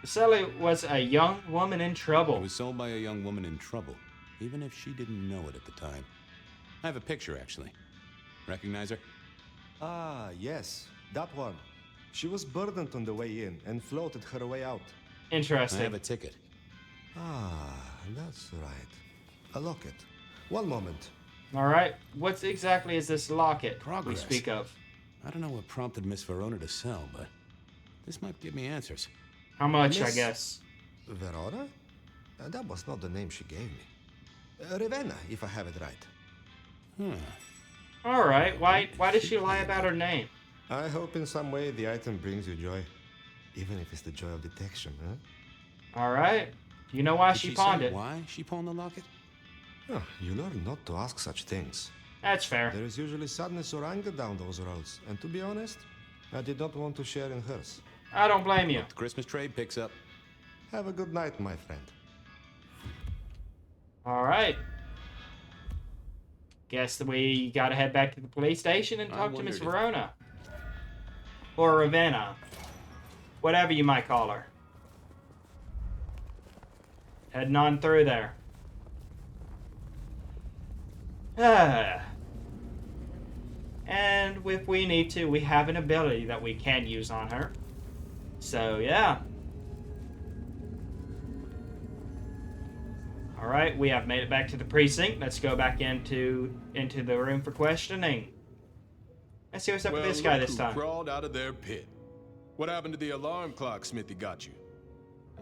Sally was a young woman in trouble. It was sold by a young woman in trouble, even if she didn't know it at the time. I have a picture, actually. Recognize her? Ah, yes. That one. She was burdened on the way in and floated her way out. Interesting. I have a ticket. Ah, that's right. A locket. One moment. All right. What exactly is this locket Progress. we speak of? I don't know what prompted Miss Verona to sell, but this might give me answers. How much, Miss I guess? Verona? That was not the name she gave me. Ravenna, if I have it right. All right. Why did she lie about her name? I hope in some way the item brings you joy. Even if it's the joy of detection, huh? All right. Do you know why Did she say pawned it? Why she pawned the locket? Oh, you learn not to ask such things. That's fair. There is usually sadness or anger down those roads, and to be honest, I did not want to share in hers. I don't blame you. The Christmas trade picks up. Have a good night, my friend. All right. Guess that we gotta head back to the police station and talk to Miss Verona. Or Ravenna. Whatever you might call her. Heading on through there. And if we need to, we have an ability that we can use on her. So, yeah. Alright, we have made it back to the precinct. Let's go back into the room for questioning. Let's see what's up with this guy this time. Crawled out of their pit. What happened to the alarm clock Smithy got you?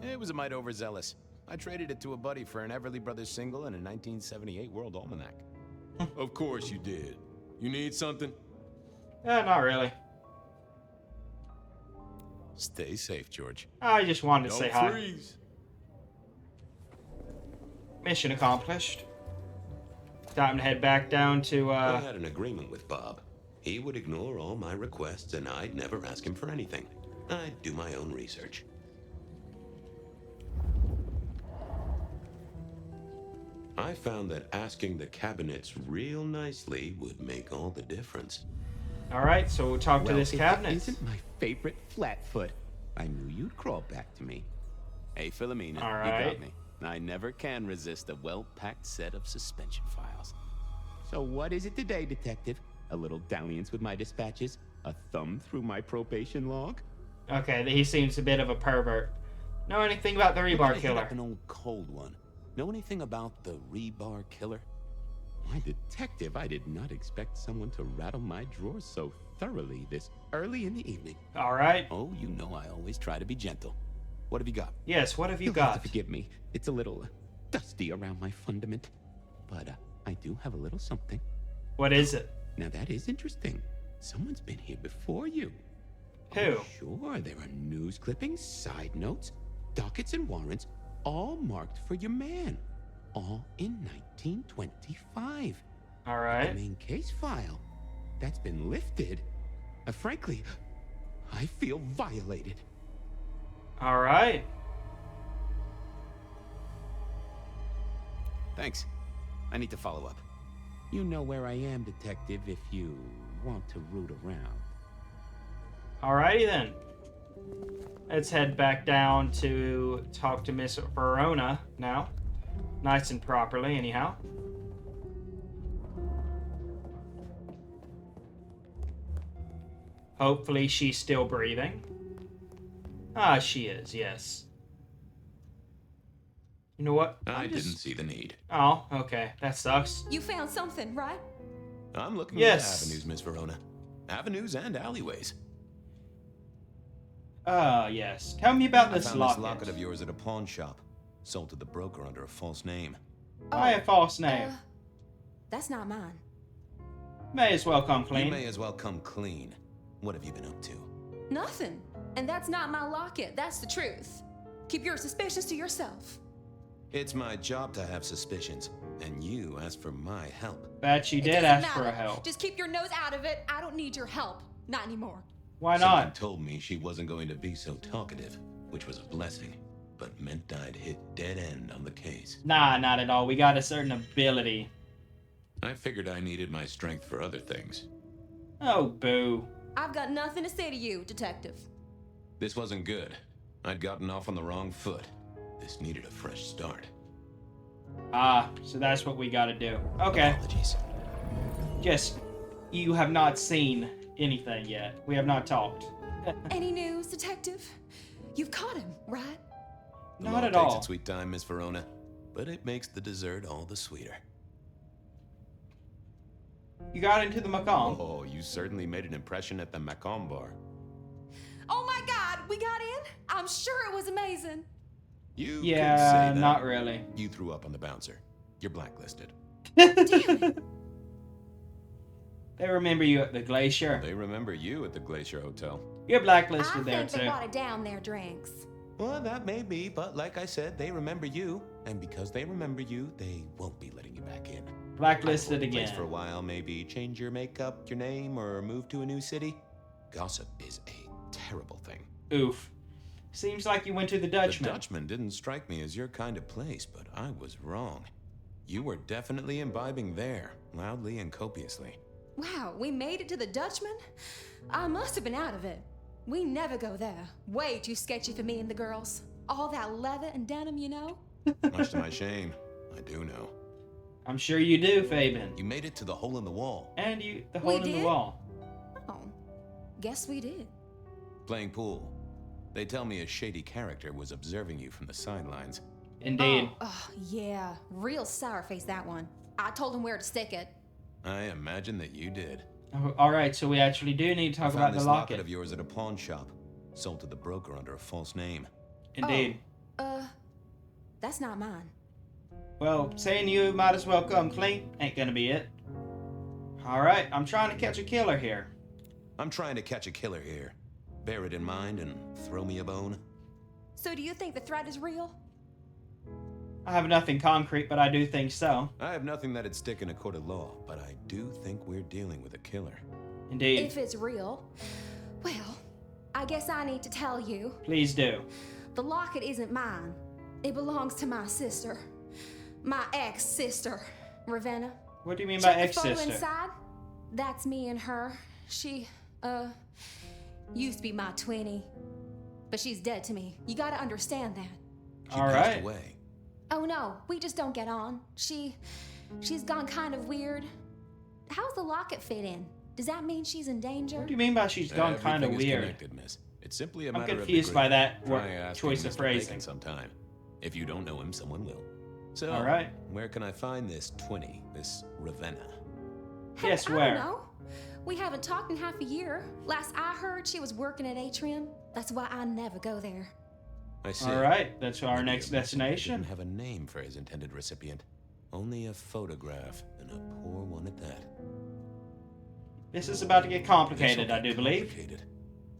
It was a mite overzealous. I traded it to a buddy for an Everly Brothers single and a 1978 World Almanac. Of course you did. You need something? Not really. Stay safe, George. I just wanted to say hi. Freeze. Mission accomplished. Time to head back down to, I had an agreement with Bob. He would ignore all my requests, and I'd never ask him for anything. I'd do my own research. I found that asking the cabinets real nicely would make all the difference. Alright, so we'll talk to this cabinet. It isn't my favorite flatfoot. I knew you'd crawl back to me. Hey, Philomena, All you right. got me. I never can resist a well-packed set of suspension files. So what is it today, Detective? A little dalliance with my dispatches? A thumb through my probation log? Okay, he seems a bit of a pervert. Know anything about the rebar Hit killer? up an old cold one. Know anything about the rebar killer? Why, Detective, I did not expect someone to rattle my drawers so thoroughly this early in the evening. All right. Oh, you know I always try to be gentle. What have you got? Yes, what have you You'll got? have to forgive me. It's a little dusty around my fundament. But I do have a little something. What is it? Now that is interesting. Someone's been here before you. Who? Oh, sure, there are news clippings, side notes, dockets and warrants, all marked for your man. All in 1925. All right. The main case file. That's been lifted. Frankly, I feel violated. All right. Thanks. I need to follow up. You know where I am, Detective, if you want to root around. Alrighty then. Let's head back down to talk to Miss Verona now. Nice and properly, anyhow. Hopefully she's still breathing. Ah, she is, yes. You know what? I didn't see the need. Oh, okay. That sucks. You found something, right? I'm looking Yes. at avenues, Miss Verona. Avenues and alleyways. Yes. Tell me about I this found locket. this locket of yours at a pawn shop. Sold to the broker under a false name. Why a false name? That's not mine. May as well come clean. You may as well come clean. What have you been up to? Nothing. And that's not my locket. That's the truth. Keep your suspicions to yourself. It's my job to have suspicions, and you asked for my help. Bet she It did doesn't ask for matter. a help. Just keep your nose out of it. I don't need your help. Not anymore. Why Someone not? told me she wasn't going to be so talkative, which was a blessing, but meant I'd hit dead end on the case. Nah, not at all. We got a certain ability. I figured I needed my strength for other things. Oh, boo. I've got nothing to say to you, detective. This wasn't good. I'd gotten off on the wrong foot. This needed a fresh start. Ah, so that's what we gotta do. Okay. Apologies. Just, you have not seen anything yet. We have not talked. Any news, detective? You've caught him, right? The Not law at takes all. its sweet time, Miss Verona, but it makes the dessert all the sweeter. You got into the Macomb. Oh, you certainly made an impression at the Macomb bar. Oh my God, we got in? I'm sure it was amazing. You Yeah, could say that. not really. You threw up on the bouncer. You're blacklisted. They remember you at the Glacier. They remember you at the Glacier Hotel. You're I blacklisted there think they too. watered down their drinks. Well, that may be, but like I said, they remember you. And because they remember you, they won't be letting you back in. Blacklisted Hold the place again. for a while, maybe change your makeup, your name, or move to a new city. Gossip is a terrible thing. Oof. Seems like you went to the The Dutchman. Dutchman didn't strike me as your kind of place, but I was wrong. You were definitely imbibing there, loudly and copiously. Wow, we made it to the Dutchman? I must have been out of it. We never go there. Way too sketchy for me and the girls. All that leather and denim, you know? Much to my shame, I do know. I'm sure you do, Fabian. You made it to the hole in the wall. And you, the We hole in the did? wall. Oh, guess we did. Playing pool. They tell me a shady character was observing you from the sidelines. Indeed. Oh, yeah. Real sour face, that one. I told him where to stick it. I imagine that you did. Oh, all right, so we actually do need to I talk found about the this locket. of yours at a pawn shop, sold to the broker under a false name. Indeed. That's not mine. Well, saying you might as well come clean ain't gonna be it. All right, I'm trying to catch a killer here. I'm trying to catch a killer here. Bear it in mind and throw me a bone. So do you think the threat is real? I have nothing concrete, but I do think so. I have nothing that'd stick in a court of law, but I do think we're dealing with a killer. Indeed. If it's real, well, I guess I need to tell you. Please do. The locket isn't mine. It belongs to my sister. My ex-sister, Ravenna. What do you mean by Check the photo ex-sister? inside. That's me and her. She, used to be my twinnie. But she's dead to me. You gotta understand that. She All passed right. away. Oh no, we just don't get on. She's gone kind of weird. How's the locket fit in? Does that mean she's in danger? What do you mean by she's gone kind of Everything is weird? connected, miss. It's simply a I'm matter confused of by degree. that Try asking choice of Mr. phrasing. Bacon sometime. If you don't know him, someone will. So, All right. where can I find this twinnie, this Ravenna? Yes, I where? don't know. We haven't talked in half a year. Last I heard, she was working at Atrium. That's why I never go there. I see. All right, that's our Maybe next a messenger destination. Didn't have a name for his intended recipient. Only a photograph, and a poor one at that. This is about to get complicated, This'll I do get believe. complicated.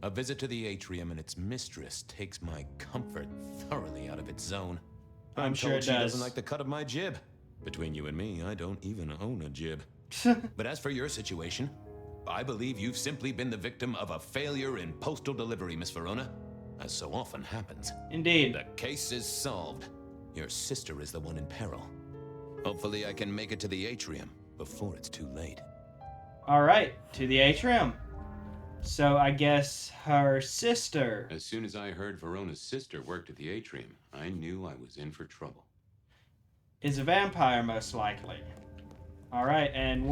A visit to the atrium and its mistress takes my comfort thoroughly out of its zone. I'm sure told it she does. doesn't like the cut of my jib. Between you and me, I don't even own a jib. But as for your situation, I believe you've simply been the victim of a failure in postal delivery, Miss Verona, as so often happens. Indeed. The case is solved. Your sister is the one in peril. Hopefully I can make it to the atrium before it's too late. All right, to the atrium. So I guess her sister As soon as I heard Verona's sister worked at the atrium, I knew I was in for trouble. is a vampire, most likely. All right, and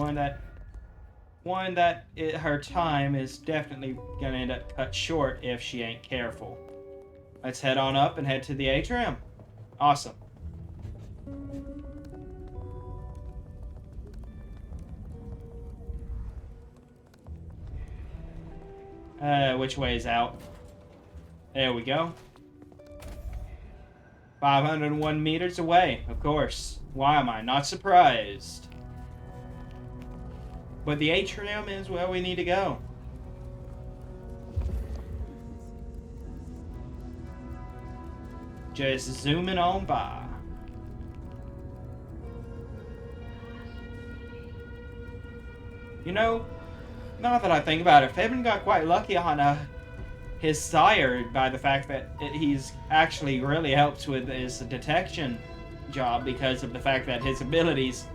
her time is definitely gonna end up cut short if she ain't careful. Let's head on up and head to the atrium. Awesome. Which way is out? There we go. 501 meters away, of course. Why am I not surprised? But the atrium is where we need to go. Just zooming on by. You know, now that I think about it, Fabian got quite lucky on his sire by the fact that he's actually really helps with his detection job because of the fact that his abilities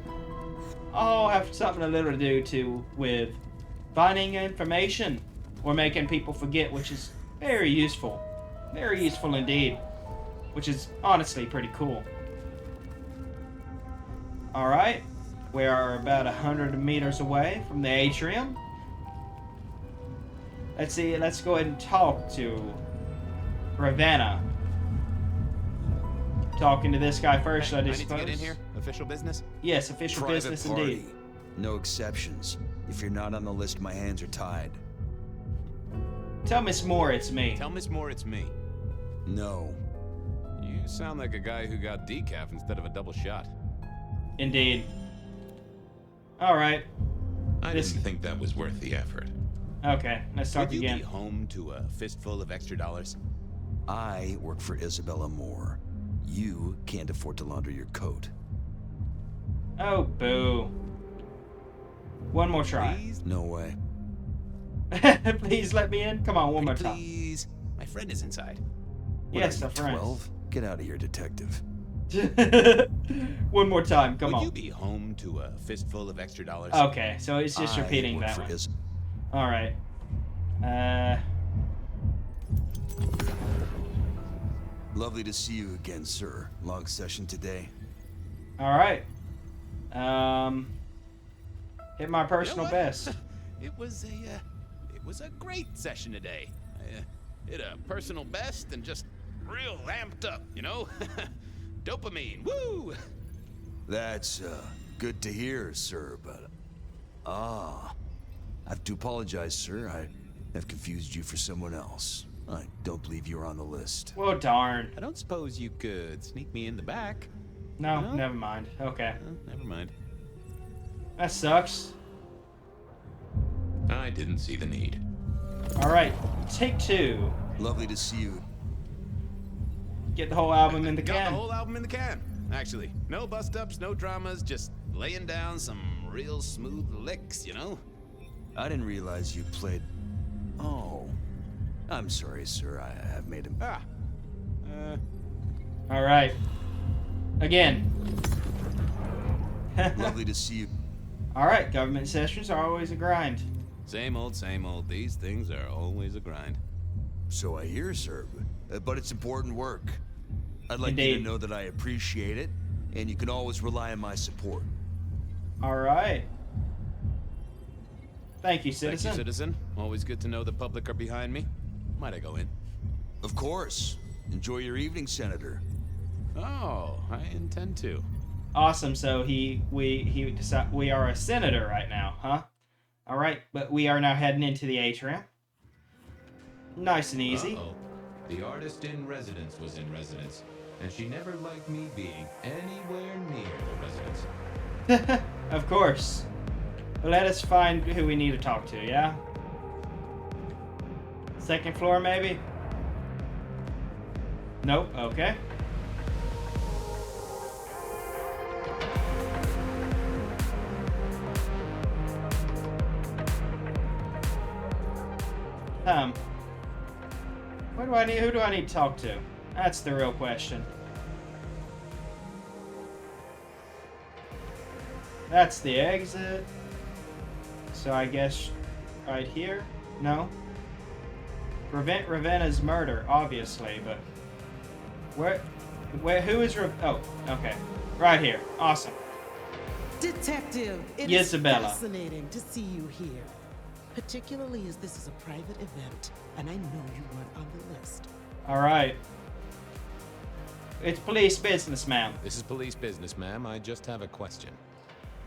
all have something a little to do with finding information or making people forget, which is very useful. Very useful indeed. Which is honestly pretty cool. Alright. We are about 100 meters away from the atrium. Let's see, let's go ahead and talk to Ravenna. Talking to this guy first, I need suppose. to get in here. Official business? Yes, official Private business party. indeed. No exceptions. If you're not on the list, my hands are tied. Tell Miss Moore it's me. Tell Miss Moore it's me. No. You sound like a guy who got decaf instead of a double shot. Indeed. Alright. I didn't think that was worth the effort. Okay, let's talk Would you again. be home to a fistful of extra dollars? I work for Isabella Moore. You can't afford to launder your coat. Oh, boo. One more try. Please? No way. Please let me in. Come on, one more time. Please. My friend is inside. Yes, a friend. 12? Get out of here, detective. One more time, come on. Would you be home to a fistful of extra dollars? Okay, so it's just repeating work that for one. Alright. Lovely to see you again, sir. Long session today. Alright. Hit my personal what? best. It was a great session today. Hit a personal best and just real amped up, you know? Dopamine, woo! That's good to hear, sir, but I have to apologize, sir. I have confused you for someone else. I don't believe you're on the list. Well, darn. I don't suppose you could sneak me in the back. No, No? never mind. Okay. Never mind. That sucks. I didn't see the need. Alright, take two. Lovely to see you. Get the whole album in the Got can. the whole album in the can, actually. No bust-ups, no dramas, just laying down some real smooth licks, you know? I didn't realize you played... Oh. I'm sorry, sir. I have made him... Alright. Again. Lovely to see you. Alright, government sessions are always a grind. Same old, same old. These things are always a grind. So I hear, sir. But it's important work. I'd like you Indeed. to know that I appreciate it, and you can always rely on my support. Alright. Thank you, Thank citizen. you, citizen. Always good to know the public are behind me. Might I go in? Of course. Enjoy your evening, Senator. Oh, I intend to. Awesome. So we are a senator right now, huh? All right, but we are now heading into the atrium. Nice and easy. Uh-oh. The artist in residence was in residence, and she never liked me being anywhere near the residence. Of course. But let us find who we need to talk to, yeah? Second floor, maybe? Nope, okay. Who do I need to talk to? That's the real question. That's the exit. So I guess right here? No? Prevent Ravenna's murder, obviously, but who is oh, okay. Right here. Awesome. Detective, it Yes, is Isabella. fascinating to see you here. Particularly as this is a private event, and I know you weren't on the list. Alright. It's police business, ma'am. This is police business, ma'am. I just have a question.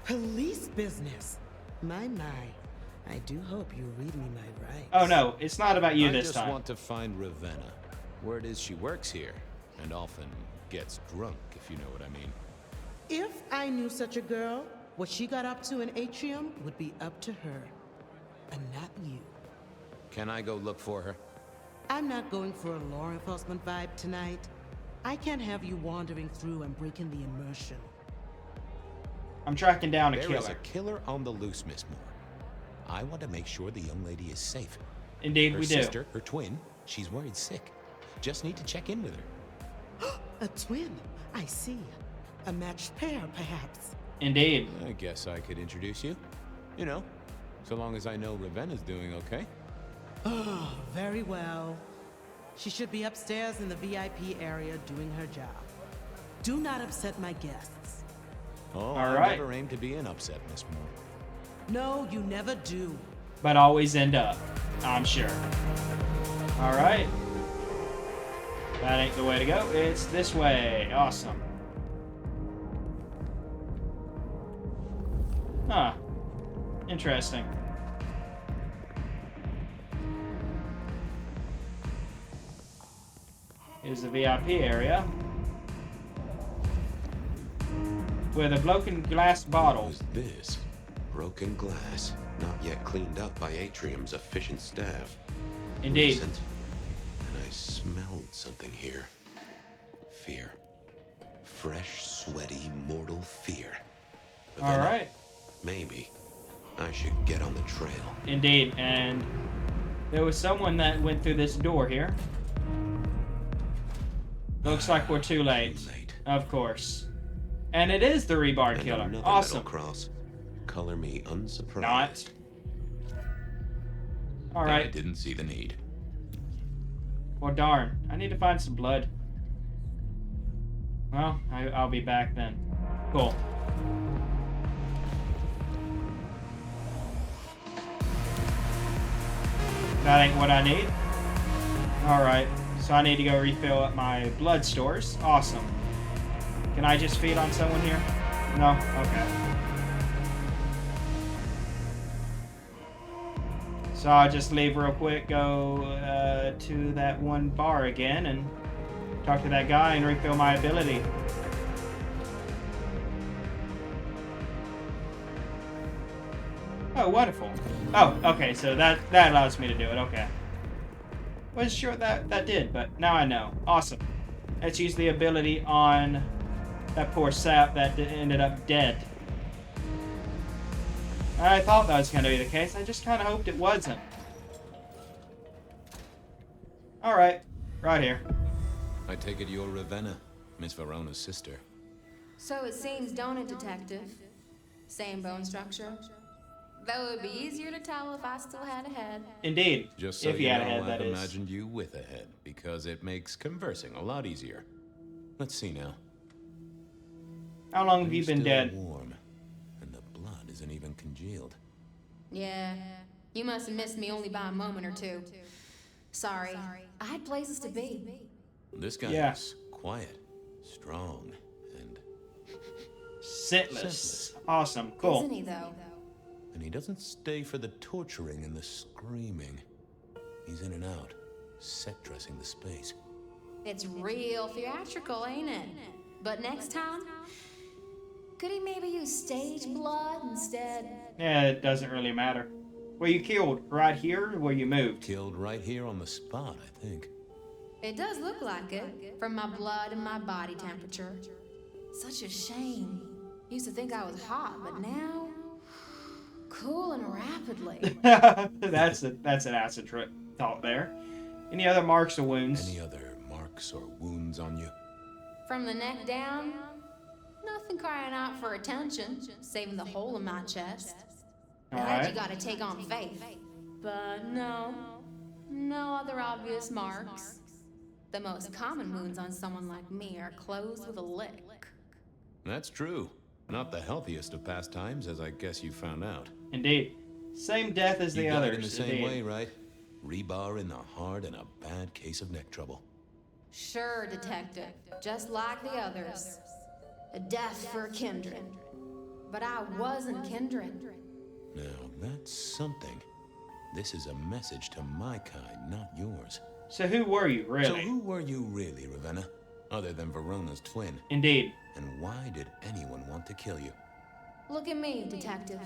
Police business? My. I do hope you read me my rights. Oh no, it's not about you this I just time. want to find Ravenna. Word is she works here, and often gets drunk, if you know what I mean. If I knew such a girl, what she got up to in Atrium would be up to her. And not you. Can I go look for her? I'm not going for a law enforcement vibe tonight. I can't have you wandering through and breaking the immersion. I'm tracking down a There killer. is a killer on the loose, Miss Moore. I want to make sure the young lady is safe. Indeed, her we do. sister, her twin, she's worried sick. Just need to check in with her. A twin, I see. A matched pair, perhaps. Indeed. I guess I could introduce you. You know, so long as I know Ravenna's doing okay. Oh, very well. She should be upstairs in the VIP area doing her job. Do not upset my guests. Oh, All I right. never aim to be an upset, Miss Moore. No, you never do. But always end up, I'm sure. All right. That ain't the way to go. It's this way. Awesome. Huh. Interesting. Here's the VIP area. With a broken glass bottle. What was this? Broken glass, not yet cleaned up by Atrium's efficient staff. Indeed. Recent. And I smelled something here. Fear. Fresh, sweaty, mortal fear. But then Alright. maybe I should get on the trail. Indeed, and there was someone that went through this door here. Looks like we're too late. Of course. And it is the rebar killer. Another Awesome. metal cross. Color me unsurprised. Not. I Alright. didn't see the need. Well, darn. I need to find some blood. Well, I'll be back then. Cool. That ain't what I need. Alright. So I need to go refill up my blood stores. Awesome. Can I just feed on someone here? No? Okay. So I'll just leave real quick, go to that one bar again and talk to that guy and refill my ability. Oh, wonderful. Oh, okay, so that allows me to do it, okay. Wasn't sure what that did, but now I know. Awesome. Let's use the ability on that poor sap that ended up dead. I thought that was going to be the case. I just kind of hoped it wasn't. Alright. Right here. I take it you're Ravenna, Miss Verona's sister. So it seems, don't it, Detective? Same bone structure. Though it would be easier to tell if I still had a head. Indeed. Just so if you you had know, a head, I've that is. imagined you with a head, because it makes conversing a lot easier. Let's see now. How long have you been Still dead? warm, and the blood isn't even congealed. Yeah, you must have missed me only by a moment or two. Sorry, I had places to be. This guy Yeah. is quiet, strong, and Scentless. Awesome. Cool. Isn't he, though? And he doesn't stay for the torturing and the screaming. He's in and out, set dressing the space. It's real theatrical, ain't it? But next time, could he maybe use stage blood instead? Yeah, it doesn't really matter. Were you killed right here or were you moved? Killed right here on the spot, I think. It does look like it, from my blood and my body temperature. Such a shame. Used to think I was hot, but now, cooling rapidly. that's an acid trip thought there. Any other marks or wounds? Any other marks or wounds on you? From the neck down, nothing crying out for attention, saving the hole in my chest. That you gotta take on faith. But no other obvious marks. The most common wounds on someone like me are closed with a lick. That's true. Not the healthiest of pastimes, as I guess you found out. Indeed. Same death as the You died others. in the same indeed. way, right? Rebar in the heart and a bad case of neck trouble. Sure, Detective. Just like the others. A death for kindred. But I wasn't kindred. Now, that's something. This is a message to my kind, not yours. So who were you, really? So who were you really, Ravenna? Other than Verona's twin? Indeed. And why did anyone want to kill you? Look at me, Detective.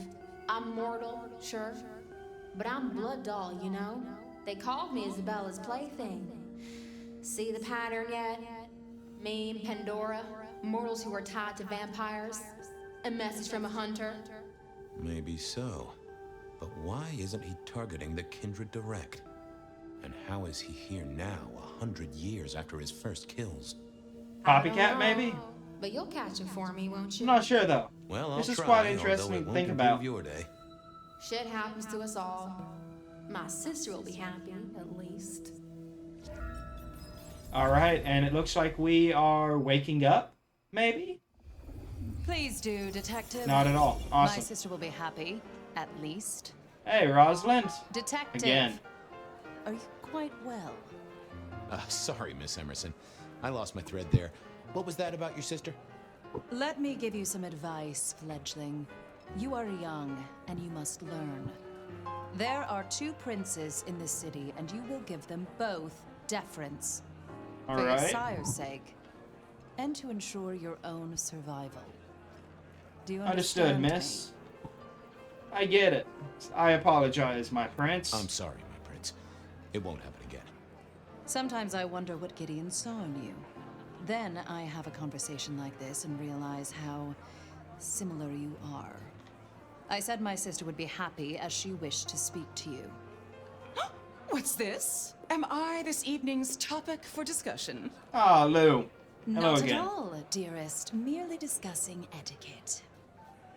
I'm mortal, sure. But I'm blood doll, you know? They called me Isabella's plaything. See the pattern yet? Me and Pandora, mortals who are tied to vampires. A message from a hunter. Maybe so. But why isn't he targeting the Kindred direct? And how is he here now, 100 years after his first kills? Copycat, maybe? But you'll catch him for me, won't you? I'm not sure, though. Well, this I'll is try, quite interesting although it to won't think improve about. your day. Shit happens to us all. My sister will be happy, at least. All right, and it looks like we are waking up, maybe? Please do, Detective. Not at all. Awesome. My sister will be happy, at least. Hey, Rosalind. Detective. Again. Are you quite well? Sorry, Miss Emerson. I lost my thread there. What was that about your sister? Let me give you some advice, fledgling. You are young, and you must learn. There are 2 princes in this city, and you will give them both deference. All for right. your sire's sake, and to ensure your own survival. Do you Understood, understand miss. I get it. I apologize, my prince. I'm sorry, my prince. It won't happen again. Sometimes I wonder what Gideon saw in you. Then I have a conversation like this and realize how similar you are. I said my sister would be happy as she wished to speak to you. What's this? Am I this evening's topic for discussion? Ah, Lou. Hello Not again. at all, dearest. Merely discussing etiquette.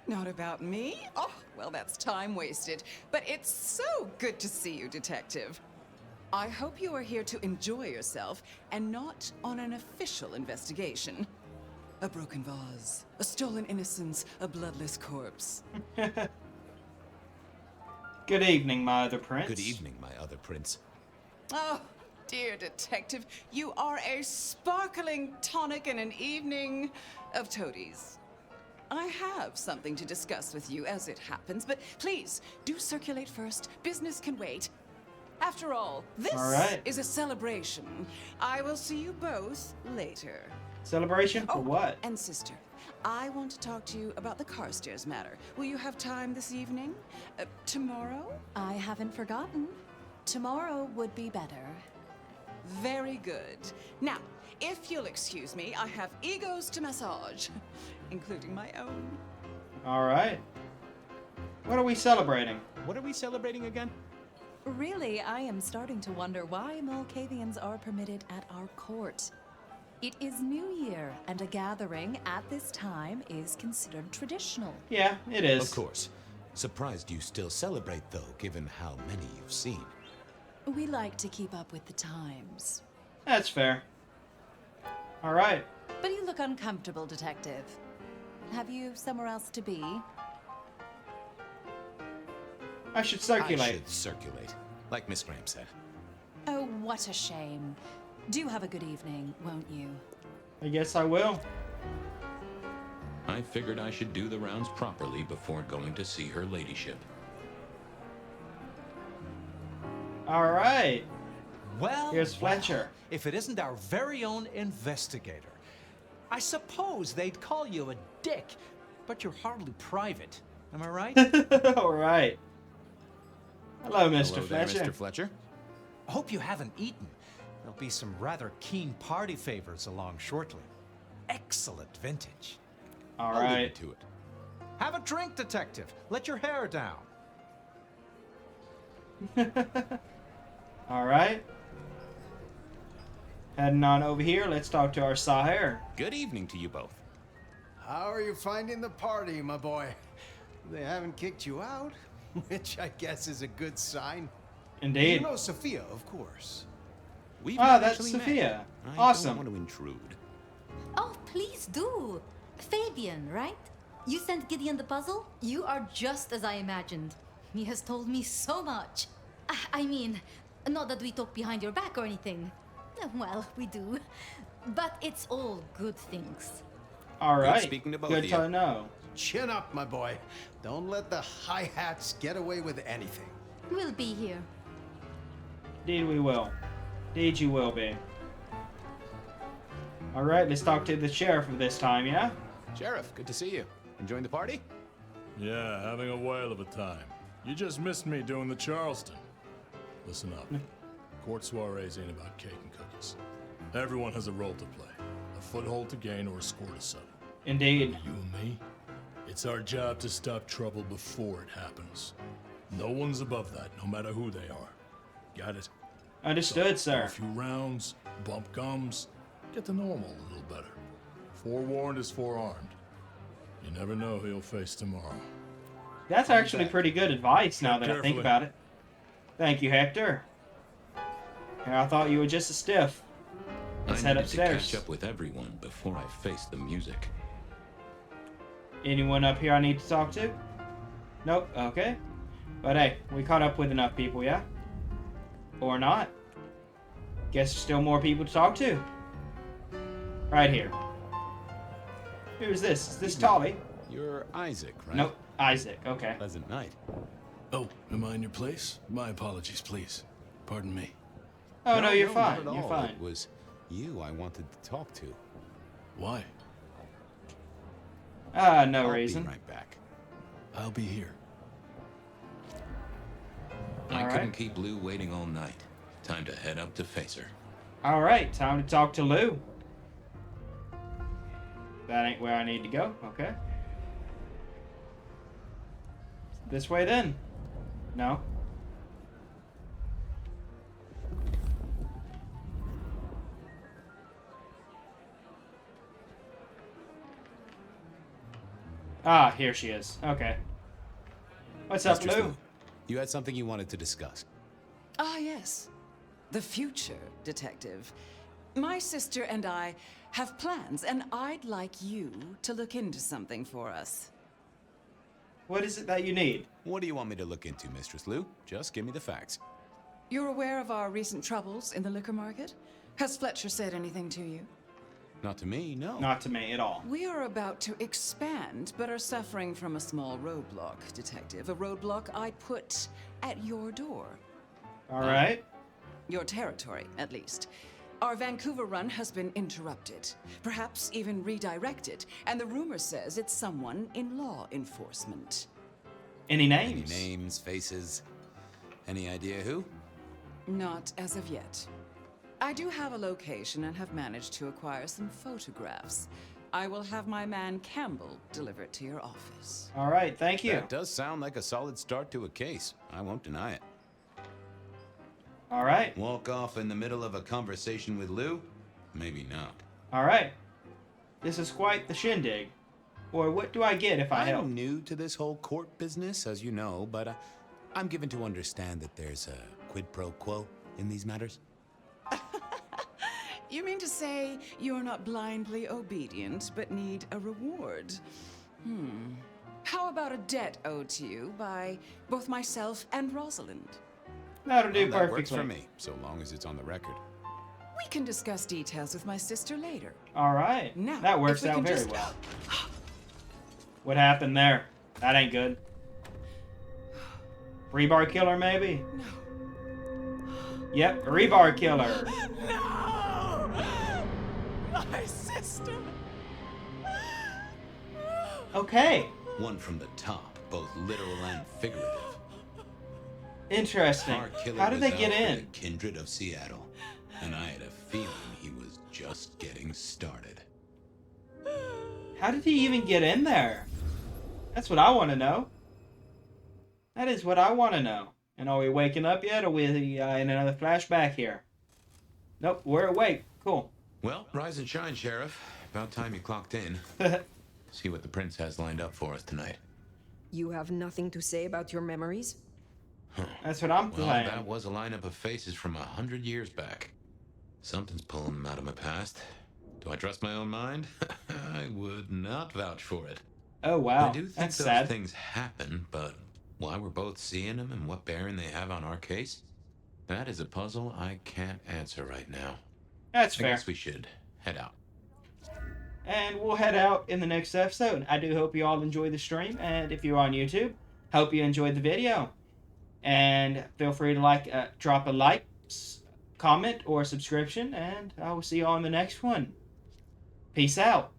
Not about me? Oh, well, that's time wasted. But it's so good to see you, Detective. I hope you are here to enjoy yourself and not on an official investigation. A broken vase, a stolen innocence, a bloodless corpse. Good evening, my other prince. Good evening, my other prince. Oh, dear Detective, you are a sparkling tonic in an evening of toadies. I have something to discuss with you as it happens, but please, do circulate first. Business can wait. After all, this is a celebration. I will see you both later. Celebration for what? And sister, I want to talk to you about the Carstairs matter. Will you have time this evening? Tomorrow? I haven't forgotten. Tomorrow would be better. Very good. Now, if you'll excuse me, I have egos to massage, including my own. All right. What are we celebrating? What are we celebrating again? Really, I am starting to wonder why Malkavians are permitted at our court. It is New Year, and a gathering at this time is considered traditional. Yeah, it is. Of course. Surprised you still celebrate, though, given how many you've seen. We like to keep up with the times. That's fair. All right. But you look uncomfortable, Detective. Have you somewhere else to be? I should circulate. I should circulate, like Miss Graham said. Oh, what a shame. Do have a good evening, won't you? I guess I will. I figured I should do the rounds properly before going to see her ladyship. All right. Well, here's Fletcher. If it isn't our very own investigator. I suppose they'd call you a dick, but you're hardly private. Am I right? All right. Hello, Mr. Hello there, Fletcher. Mr. Fletcher. I hope you haven't eaten. There'll be some rather keen party favors along shortly. Excellent vintage. All I'll leave right. you to it. Have a drink, Detective. Let your hair down. All right. Heading on over here. Let's talk to our sire. Good evening to you both. How are you finding the party, my boy? They haven't kicked you out, which I guess is a good sign. Indeed. You know Sophia, of course. We've that's actually Sophia. Met. Awesome. I don't want to intrude. Oh, please do. Fabian, right? You sent Gideon the puzzle? You are just as I imagined. He has told me so much. I mean, not that we talk behind your back or anything. Well, we do. But it's all good things. All right. Good speaking to both Good of you. to know. Chin up, my boy. Don't let the hi-hats get away with anything. We'll be here. Indeed we will. Indeed you will be. All right, let's talk to the sheriff of this time, yeah? Sheriff, good to see you. Enjoying the party? Yeah, having a whale of a time. You just missed me doing the Charleston. Listen up. Court soirees ain't about cake and cookies. Everyone has a role to play. A a foothold to gain or a score to settle. Indeed. You and me, it's our job to stop trouble before it happens. No one's above that, no matter who they are. Got it? Understood, So, sir. A few rounds, bump gums, get to know him a little better. Forewarned is forearmed. You never know who you'll face tomorrow. That's actually pretty good advice now that I think Carefully. about it. Thank you, Hector. I thought you were just a stiff. Let's I head needed to upstairs. catch up with everyone before I face the music. Anyone up here I need to talk to? Nope, okay. But hey, we caught up with enough people, yeah? Or not. Guess there's still more people to talk to. Right here. Who's this? Is this Tolly? You're Isaac, right? Nope, Isaac, okay. Pleasant night. Oh, am I in your place? My apologies, please. Pardon me. Oh, no, you're not fine. at You're all. fine. It was you I wanted to talk to. Why? No I'll reason. Be right back. I'll be here. I All couldn't right. keep Lou waiting all night. Time to head up to face her. Alright, time to talk to Lou. That ain't where I need to go, okay. This way then. No. Ah, here she is. Okay. What's up, Mistress Lou? You had something you wanted to discuss. Ah, yes. The future, Detective. My sister and I have plans, and I'd like you to look into something for us. What is it that you need? What do you want me to look into, Mistress Lou? Just give me the facts. You're aware of our recent troubles in the liquor market? Has Fletcher said anything to you? Not to me, no. Not to me at all. We are about to expand, but are suffering from a small roadblock, Detective. A roadblock I put at your door. All right. Your territory, at least. Our Vancouver run has been interrupted, perhaps even redirected, and the rumor says it's someone in law enforcement. Any names? Any names, faces? Any idea who? Not as of yet. I do have a location and have managed to acquire some photographs. I will have my man Campbell deliver it to your office. All right, thank you. That does sound like a solid start to a case. I won't deny it. All right. Walk off in the middle of a conversation with Lou? Maybe not. All right. This is quite the shindig. Or what do I get if I help? I'm new to this whole court business, as you know, but I'm given to understand that there's a quid pro quo in these matters. You mean to say you're not blindly obedient, but need a reward? How about a debt owed to you by both myself and Rosalind? That'll do That perfectly. works for me, so long as it's on the record. We can discuss details with my sister later. All right. Now, that works if we out can very just- well. What happened there? That ain't good. Rebar killer, maybe? No. Yep, a rebar killer. No! My sister! Okay. One from the top, both literal and figurative. Interesting. Our killer How did was they get out for in? the kindred of Seattle, and I had a feeling he was just getting started. How did he even get in there? That's what I want to know. That is what I want to know. And are we waking up yet, or are we in another flashback here? Nope, we're awake. Cool. Well, rise and shine, Sheriff. About time you clocked in. See what the prince has lined up for us tonight. You have nothing to say about your memories? That's what I'm Well, saying. that was a lineup of faces from 100 years back. Something's pulling them out of my past. Do I trust my own mind? I would not vouch for it. Oh, wow. I do think That's those sad. things happen, but why we're both seeing them and what bearing they have on our case, that is a puzzle I can't answer right now. That's I fair. guess we should head out. And we'll head out in the next episode. I do hope you all enjoyed the stream, and if you're on YouTube, hope you enjoyed the video. And feel free to drop a like, comment, or subscription, and I will see you all in the next one. Peace out.